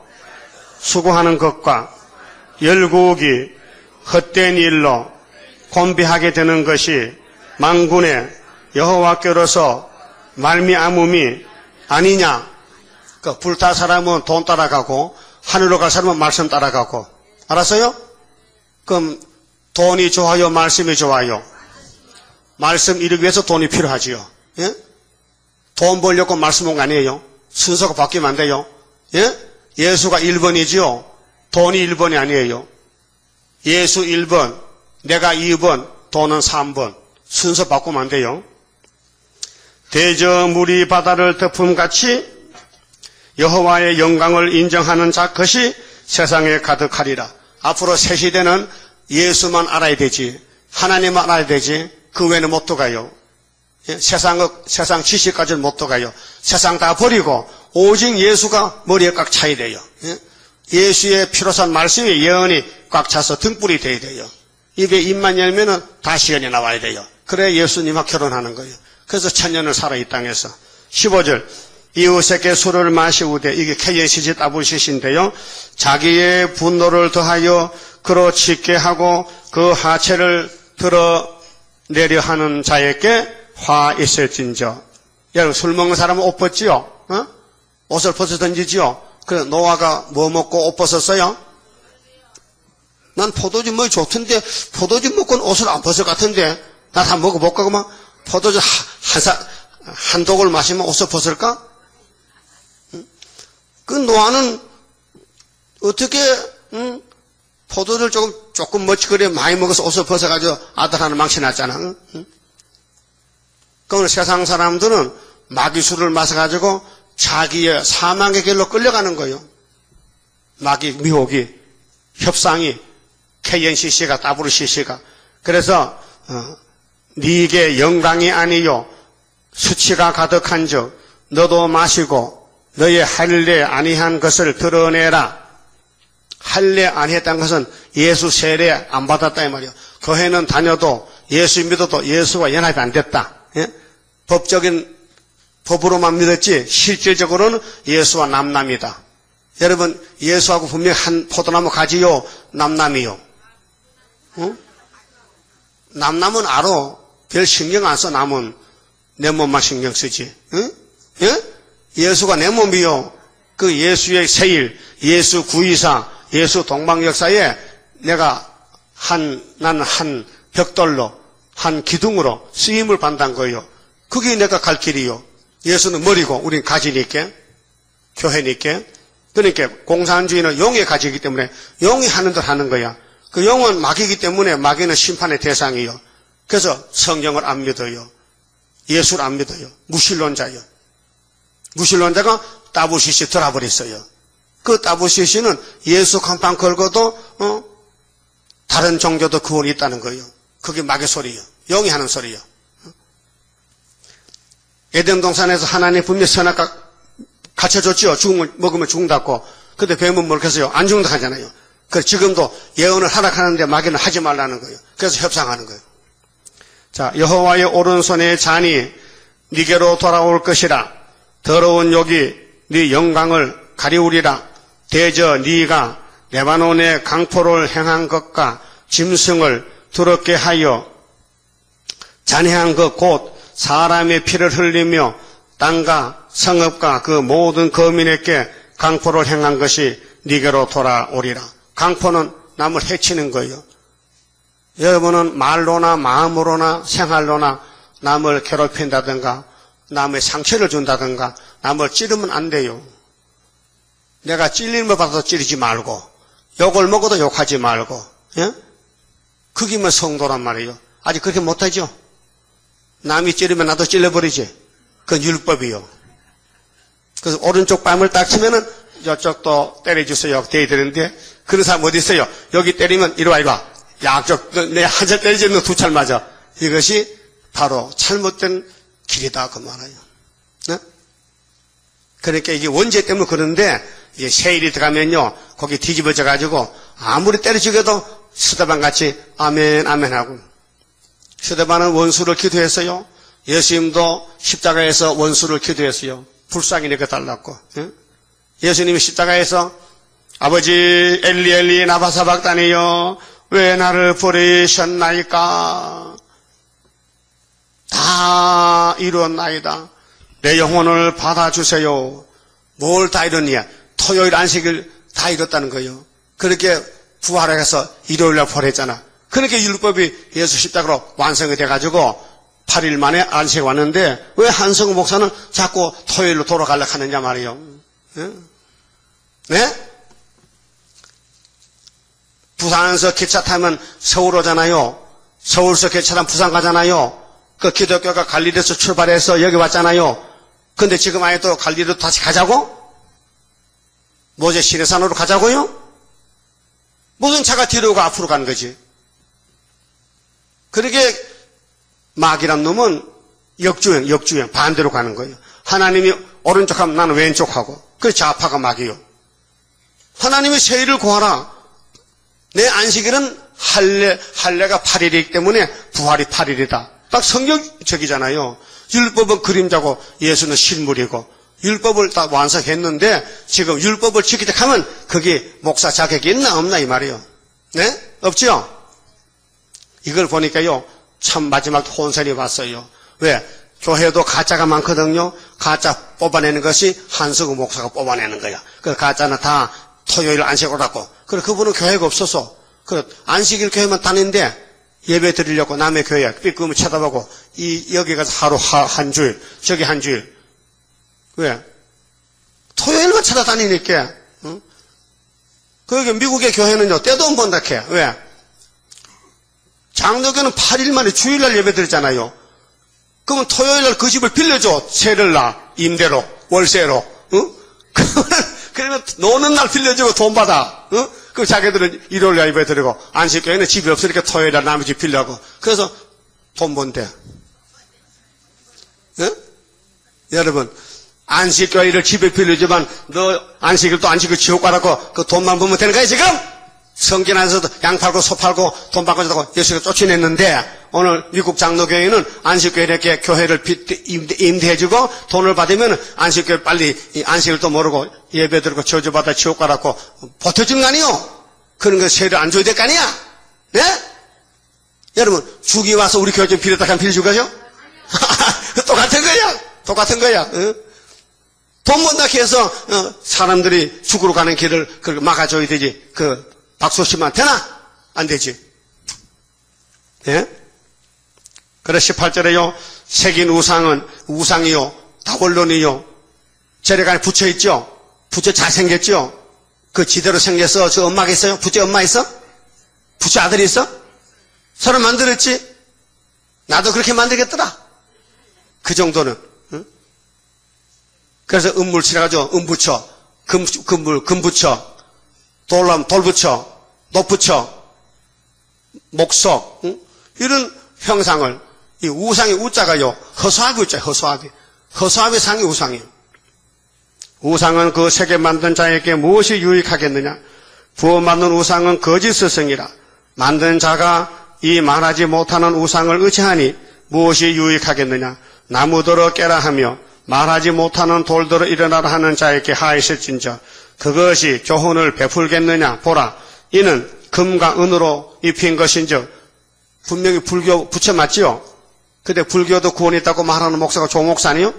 수고하는 것과 열국이 헛된 일로 곤비하게 되는 것이 만군의 여호와께로서 말미암음이 아니냐. 그 불탈 사람은 돈 따라가고 하늘로 갈 사람은 말씀 따라가고. 알았어요? 그럼 돈이 좋아요? 말씀이 좋아요? 말씀 이루기 위해서 돈이 필요하지요. 예? 돈 벌려고 말씀 온 거 아니에요? 순서가 바뀌면 안 돼요. 예? 예수가 1번이지요. 돈이 1번이 아니에요. 예수 1번, 내가 2번, 돈은 3번. 순서 바꾸면 안 돼요. 대저 물이 바다를 덮음같이 여호와의 영광을 인정하는 자 것이 세상에 가득하리라. 앞으로 새 시대는 예수만 알아야 되지. 하나님만 알아야 되지. 그 외에는 못 들어가요. 예? 세상 지식까지는 못 들어가요. 세상 다 버리고 오직 예수가 머리에 꽉 차야 돼요. 예? 예수의 피로 산 말씀이 영원히 꽉 차서 등불이 돼야 돼요. 입에 입만 열면은 다 시간이 나와야 돼요. 그래 예수님과 결혼하는 거예요. 그래서 천년을 살아 이 땅에서. 15절. 이웃에게 술을 마시우되, 이게 케예시짓 아부시신데요. 자기의 분노를 더하여 그로 짓게 하고 그 하체를 드러내려 하는 자에게 화 있을진저. 여러분 술 먹는 사람은 옷 벗지요? 어? 옷을 벗어 던지지요? 그래 노아가 뭐 먹고 옷 벗었어요? 난 포도주 먹이 좋던데 포도주 먹고는 옷을 안 벗을 것 같은데 나 다 먹어볼까 그만? 포도주 한 독을 마시면 옷을 벗을까? 그 노아는 어떻게 포도를 조금 멋지거리 많이 먹어서 옷을 벗어가지고 아들 하나 망쳐놨잖아. 그러면 세상 사람들은 마귀술을 마셔가지고 자기의 사망의 길로 끌려가는 거예요. 마귀 미혹이 협상이 KNCC가 WCC가 그래서 네게 영광이 아니요 수치가 가득한즉 너도 마시고 너의 할례 아니한 것을 드러내라. 할례 아니했다는 것은 예수 세례 안 받았다 이 말이요. 교회는 다녀도 예수 믿어도 예수와 연합이 안 됐다. 예? 법적인 법으로만 믿었지 실질적으로는 예수와 남남이다. 여러분 예수하고 분명히 한 포도나무 가지요 남남이요. 어? 남남은 알아. 별 신경 안 써. 남은 내 몸만 신경 쓰지. 응? 예? 예수가 내 몸이요. 그 예수의 세일, 예수 구이사, 예수 동방 역사에 내가 나는 한 벽돌로, 한 기둥으로 쓰임을 받는 거예요. 그게 내가 갈 길이요. 예수는 머리고, 우린 가지니까, 교회니까. 그러니까 공산주의는 용의 가지이기 때문에 용이 하는 대로 하는 거야. 그 용은 마귀이기 때문에 마귀는 심판의 대상이요. 그래서 성경을 안 믿어요. 예수를 안 믿어요. 무신론자요. 무신론자가 따부시시 들어버렸어요. 그 따부시시는 예수 간판 걸고도 다른 종교도 구원이 있다는 거예요. 그게 마귀 소리요. 영이 하는 소리요. 에덴 동산에서 하나님 분명히 선악과 가르쳐줬죠. 먹으면 죽는다고. 근데 뱀은 뭘 했어요? 안 죽는다 하잖아요. 그래서 지금도 예언을 하락하는데 마귀는 하지 말라는 거예요. 그래서 협상하는 거예요. 자, 여호와의 오른손의 잔이 네게로 돌아올 것이라. 더러운 욕이 네 영광을 가리우리라. 대저 네가 레바논의 강포를 행한 것과 짐승을 더럽게 하여 잔해한 것 곧 사람의 피를 흘리며 땅과 성읍과 그 모든 거민에게 강포를 행한 것이 네게로 돌아오리라. 강포는 남을 해치는 거예요. 여러분은 말로나 마음으로나 생활로나 남을 괴롭힌다든가 남의 상처를 준다든가 남을 찌르면 안 돼요. 내가 찔림을 받아도 찌르지 말고 욕을 먹어도 욕하지 말고 예? 그게면 성도란 말이에요. 아직 그렇게 못하죠. 남이 찌르면 나도 찔러버리지. 그건 율법이요. 그래서 오른쪽 뺨을 딱 치면은 이쪽도 때려주세요. 돼야 되는데 그런 사람 어디 있어요? 여기 때리면 이리 와 이리 와. 양쪽 내 한 찰 때리지 너 두 찰 맞아. 이것이 바로 잘못된 길이다 그 말이에요. 네? 그러니까 이게 원죄 때문에 그런데 이게 세일이 들어가면요 거기 뒤집어져 가지고 아무리 때려 죽여도 스데반 같이 아멘 아멘 하고. 스데반은 원수를 기도했어요. 예수님도 십자가에서 원수를 기도했어요. 불쌍히니까 달랐고. 예? 예수님이 십자가에서 아버지 엘리 엘리 나바사박다니여 왜 나를 버리셨나이까. 다 이루었나이다. 내 영혼을 받아주세요. 뭘 다 이뤘냐. 토요일 안식일 다 이뤘다는 거예요. 그렇게 부활해서 일요일날 부활했잖아. 그렇게 율법이 예수 십자가로 완성이 돼가지고 8일 만에 안식에 왔는데 왜 한성우 목사는 자꾸 토요일로 돌아가려고 하느냐 말이에요. 네? 네? 부산에서 기차 타면 서울 오잖아요. 서울에서 기차 타면 부산 가잖아요. 그 기독교가 갈릴리에서 출발해서 여기 왔잖아요. 근데 지금 아예 또 갈릴리로 다시 가자고? 모세 시내산으로 가자고요? 무슨 차가 뒤로 가 앞으로 가는 거지? 그러게 마귀란 놈은 역주행, 반대로 가는 거예요. 하나님이 오른쪽 하면 나는 왼쪽 하고. 그래서 좌파가 마귀요. 하나님이 세일을 구하라. 내 안식일은 할례가 8일이기 때문에 부활이 8일이다. 딱 성경적이잖아요. 율법은 그림자고 예수는 실물이고 율법을 다 완성했는데 지금 율법을 지키자 하면 그게 목사 자격이 있나 없나 이 말이에요. 네? 없죠? 이걸 보니까요. 참 마지막 혼선이 왔어요. 왜? 교회도 가짜가 많거든요. 가짜 뽑아내는 것이 한석우 목사가 뽑아내는 거야. 그 가짜는 다 토요일 안식 오라고. 그래 그분은 교회가 없어서 그 안식일 교회만 다니는데 예배 드리려고 남의 교회 삐끔을 쳐다보고 여기 가서 하루 한 주일 저기 한 주일 왜? 토요일만 찾아다니니까 응? 그게 미국의 교회는요 때도 안 본다 캐. 왜? 장로교는 8일 만에 주일날 예배 드리잖아요. 그러면 토요일날 그 집을 빌려줘. 세를나 임대로 월세로 응? 그러면 노는 날 빌려주고 돈 받아. 응? 그 자기들은 일요일날 예배 드리고 안식교회는 집이 없으니까 토요일날 남의 집 빌려고. 그래서 돈 번대. 예? 여러분, 안식교회를 집에 빌리지만 너 안식일 또 안식일 지옥 가라고 그 돈만 벌면 되는 거야 지금? 성전 안에서도 양 팔고 소 팔고 돈 받고 저다고 예수가 쫓아냈는데 오늘 미국 장로교회는 안식교회 이렇게 교회를 임대해주고 돈을 받으면 안식교회 빨리 안식을 또 모르고 예배 드리고 저주받아 지옥 가라고 버텨주는 거 아니요? 그런 거 세를 안 줘야 될 거 아니야? 네? 여러분 죽이 와서 우리 교회 좀 빌렸다 하면 빌려줄 거죠? 똑같은 거야. 똑같은 거야. 응? 돈 번다고 해서 사람들이 죽으러 가는 길을 막아줘야 되지. 그 박수치면 되나? 안 되지. 예? 그래 18절에요. 새긴 우상은 우상이요 다원론이요. 재래간에 부처 있죠? 부처 잘생겼죠? 그 지대로 생겨서 저 엄마가 있어요? 부처 엄마 있어? 부처 아들이 있어? 서로 만들었지? 나도 그렇게 만들겠더라. 그 정도는. 응? 그래서 음물칠해가지고 음부처, 금부처, 돌부처, 녹부처, 목석, 응? 이런 형상을, 이 우상의 우자가요, 허수아비 우자, 허수아비. 허수아비 상이 우상이에요. 우상은 그 세계 만든 자에게 무엇이 유익하겠느냐? 부어 만든 우상은 거짓 스승이라. 만든 자가 이 말하지 못하는 우상을 의지하니 무엇이 유익하겠느냐? 나무들어 깨라 하며 말하지 못하는 돌들어 일어나라 하는 자에게 하이실진저 그것이 교훈을 베풀겠느냐? 보라, 이는 금과 은으로 입힌 것인즉 분명히 불교 부처 맞지요? 근데 불교도 구원이 있다고 말하는 목사가 조목사 아니요?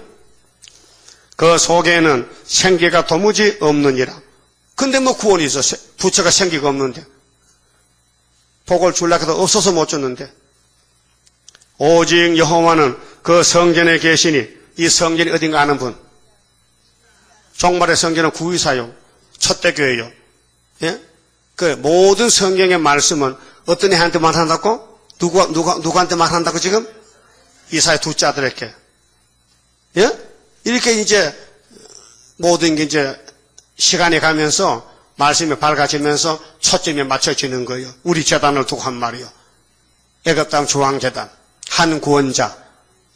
그 속에는 생기가 도무지 없느니라. 근데 뭐 구원이 있어? 부처가 생기가 없는데 복을 주려고 해도 없어서 못 줬는데 오직 여호와는 그 성전에 계시니 이 성전이 어딘가 아는 분? 종말의 성전은 구의사요. 첫대교회요. 예? 그 모든 성경의 말씀은 어떤 애한테 말한다고? 누구한테 말한다고 지금? 이사야 둘째 아들에게. 예? 이렇게 이제 모든 게 이제 시간이 가면서 말씀이 밝아지면서 초점이 맞춰지는 거예요. 우리 재단을 두고 한 말이요. 애굽 땅 중앙재단 한 구원자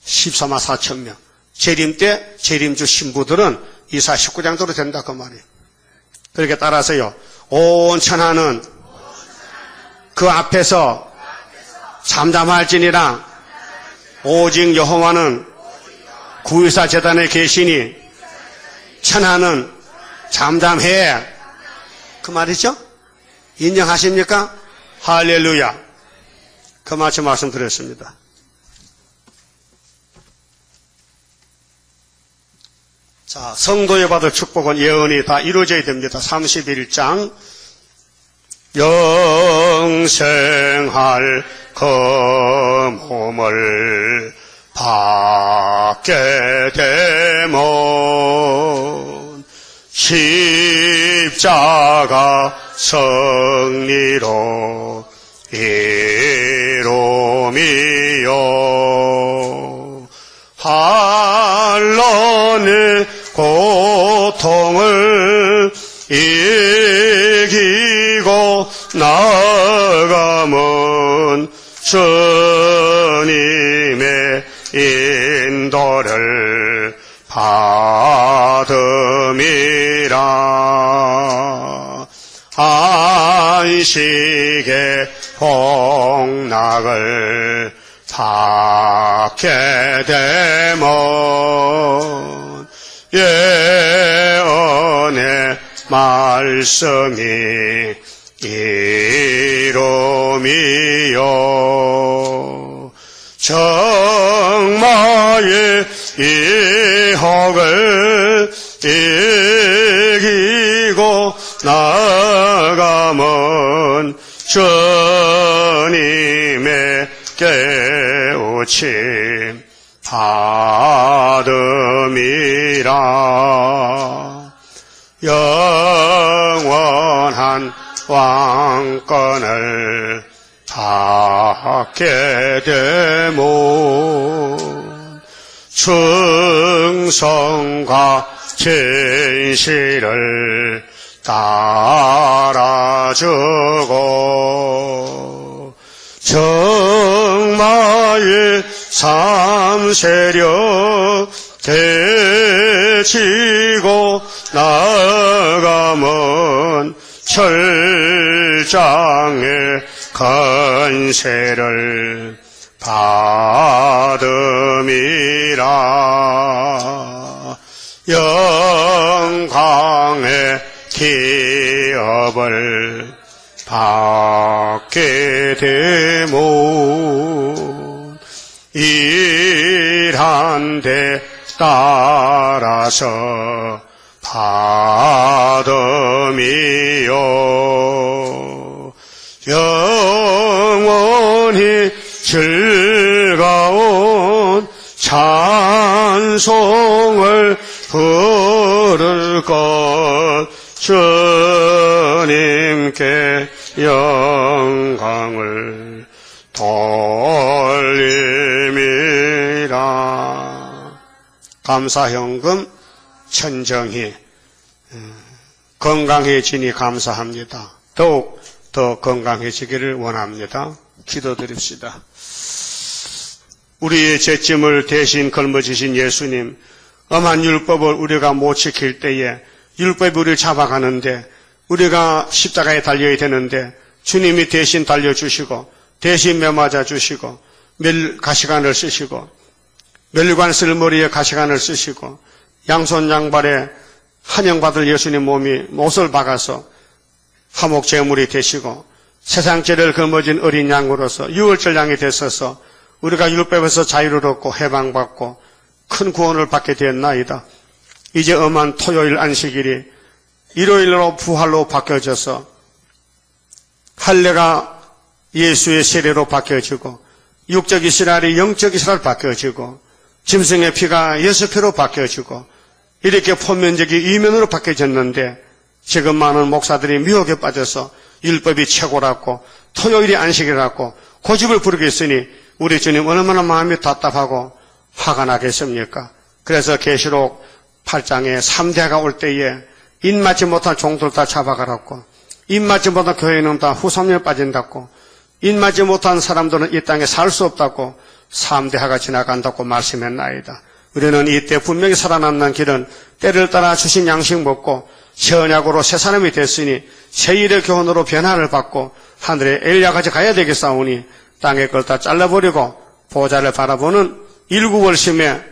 14만 4천 명. 재림 때 재림주 신부들은 이사 19장도로 된다 그 말이에요. 그렇게 따라서요. 온 천하는 그 앞에서 잠잠할지니라. 오직 여호와는 구의사 재단에 계시니 천하는 잠잠해. 그 말이죠? 인정하십니까? 할렐루야. 그 말씀드렸습니다. 자, 성도에 받을 축복은 예언이 다 이루어져야 됩니다. 31장. 영생할 그 몸을 받게 되면 십자가 승리로 이루미요. 한란의 고통을 이기고 나아가면 주님의 인도를 받음이라. 안식의 복락을 받게 되면 예언의 말씀이 이루미요. 정마의 이혹을 이기고 나가면 주님의 깨우침 받음이라. 영원한 왕권을 받게 되면 충성과 진실을 따라주고 정말 나의 삶 세력 되치고 나가면 철장의 건세를 받음이라. 영광의 기업을 받게 되면 일한 데 따라서 받음이요. 영원히 즐거운 찬송을 부를 것, 주님께 영광을 돌림이라. 감사현금 천정히 건강해지니 감사합니다. 더욱 더 건강해지기를 원합니다. 기도드립시다. 우리의 죄짐을 대신 걸머지신 예수님, 엄한 율법을 우리가 못 지킬 때에 율법이 우리를 잡아가는데 우리가 십자가에 달려야 되는데 주님이 대신 달려주시고 대신 매맞아 주시고 가시관을 쓰시고 멸관 쓸 머리에 가시관을 쓰시고 양손 양발에 한영받을 예수님 몸이 못을 박아서 화목 제물이 되시고 세상죄를 거머쥔 어린 양으로서 유월절 양이 되셔서 우리가 율법에서 자유를 얻고 해방받고 큰 구원을 받게 되었나이다. 이제 엄한 토요일 안식일이 일요일로 부활로 바뀌어져서 할례가 예수의 세례로 바뀌어지고 육적 이스라엘이 영적 이스라엘 바뀌어지고 짐승의 피가 예수 피로 바뀌어지고 이렇게 표면적이 이면으로 바뀌어졌는데 지금 많은 목사들이 미혹에 빠져서 율법이 최고라고 토요일이 안식이라고 고집을 부리겠으니 우리 주님 얼마나 마음이 답답하고 화가 나겠습니까? 그래서 계시록 8장에 3대가 올 때에 입맞지 못한 종들 다 잡아가라고, 입맞지 못한 교회는 다 후삼년에 빠진다고, 입맞지 못한 사람들은 이 땅에 살 수 없다고 3대하가 지나간다고 말씀했나이다. 우리는 이때 분명히 살아남는 길은 때를 따라 주신 양식 먹고 선약으로 새 사람이 됐으니 새 일의 교훈으로 변화를 받고 하늘에 엘리야까지 가야 되겠사오니 땅의 걸 다 잘라버리고 보좌를 바라보는 일구월심에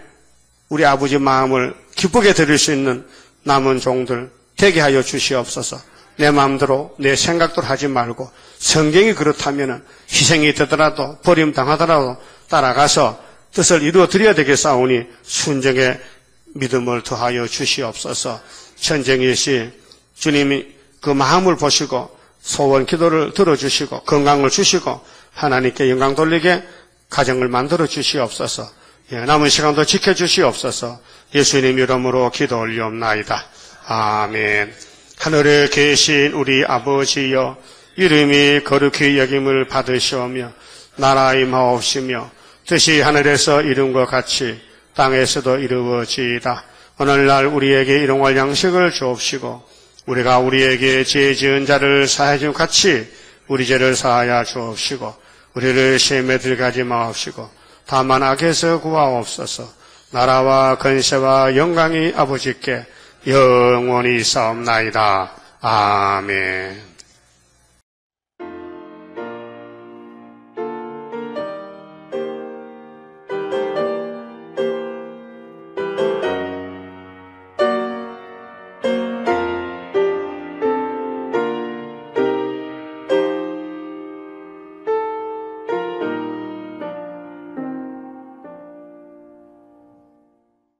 우리 아버지 마음을 기쁘게 드릴 수 있는 남은 종들 되게 하여 주시옵소서. 내 마음대로 내 생각대로 하지 말고 성경이 그렇다면 희생이 되더라도 버림당하더라도 따라가서 뜻을 이루어 드려야 되겠사오니 순종의 믿음을 더하여 주시옵소서. 천정일시 주님이 그 마음을 보시고 소원 기도를 들어주시고 건강을 주시고 하나님께 영광 돌리게 가정을 만들어 주시옵소서. 남은 시간도 지켜주시옵소서. 예수님 이름으로 기도 올리옵나이다. 아멘. 하늘에 계신 우리 아버지여, 이름이 거룩히 여김을 받으시오며 나라 임하옵시며 뜻이 하늘에서 이룬 것 같이 땅에서도 이루어지이다. 오늘날 우리에게 일용할 양식을 주옵시고 우리가 우리에게 죄 지은 자를 사하여 준 같이 우리 죄를 사하여 주옵시고 우리를 시험에 들어가지 마옵시고 다만 악에서 구하옵소서. 나라와 권세와 영광이 아버지께 영원히 있사옵나이다. 아멘.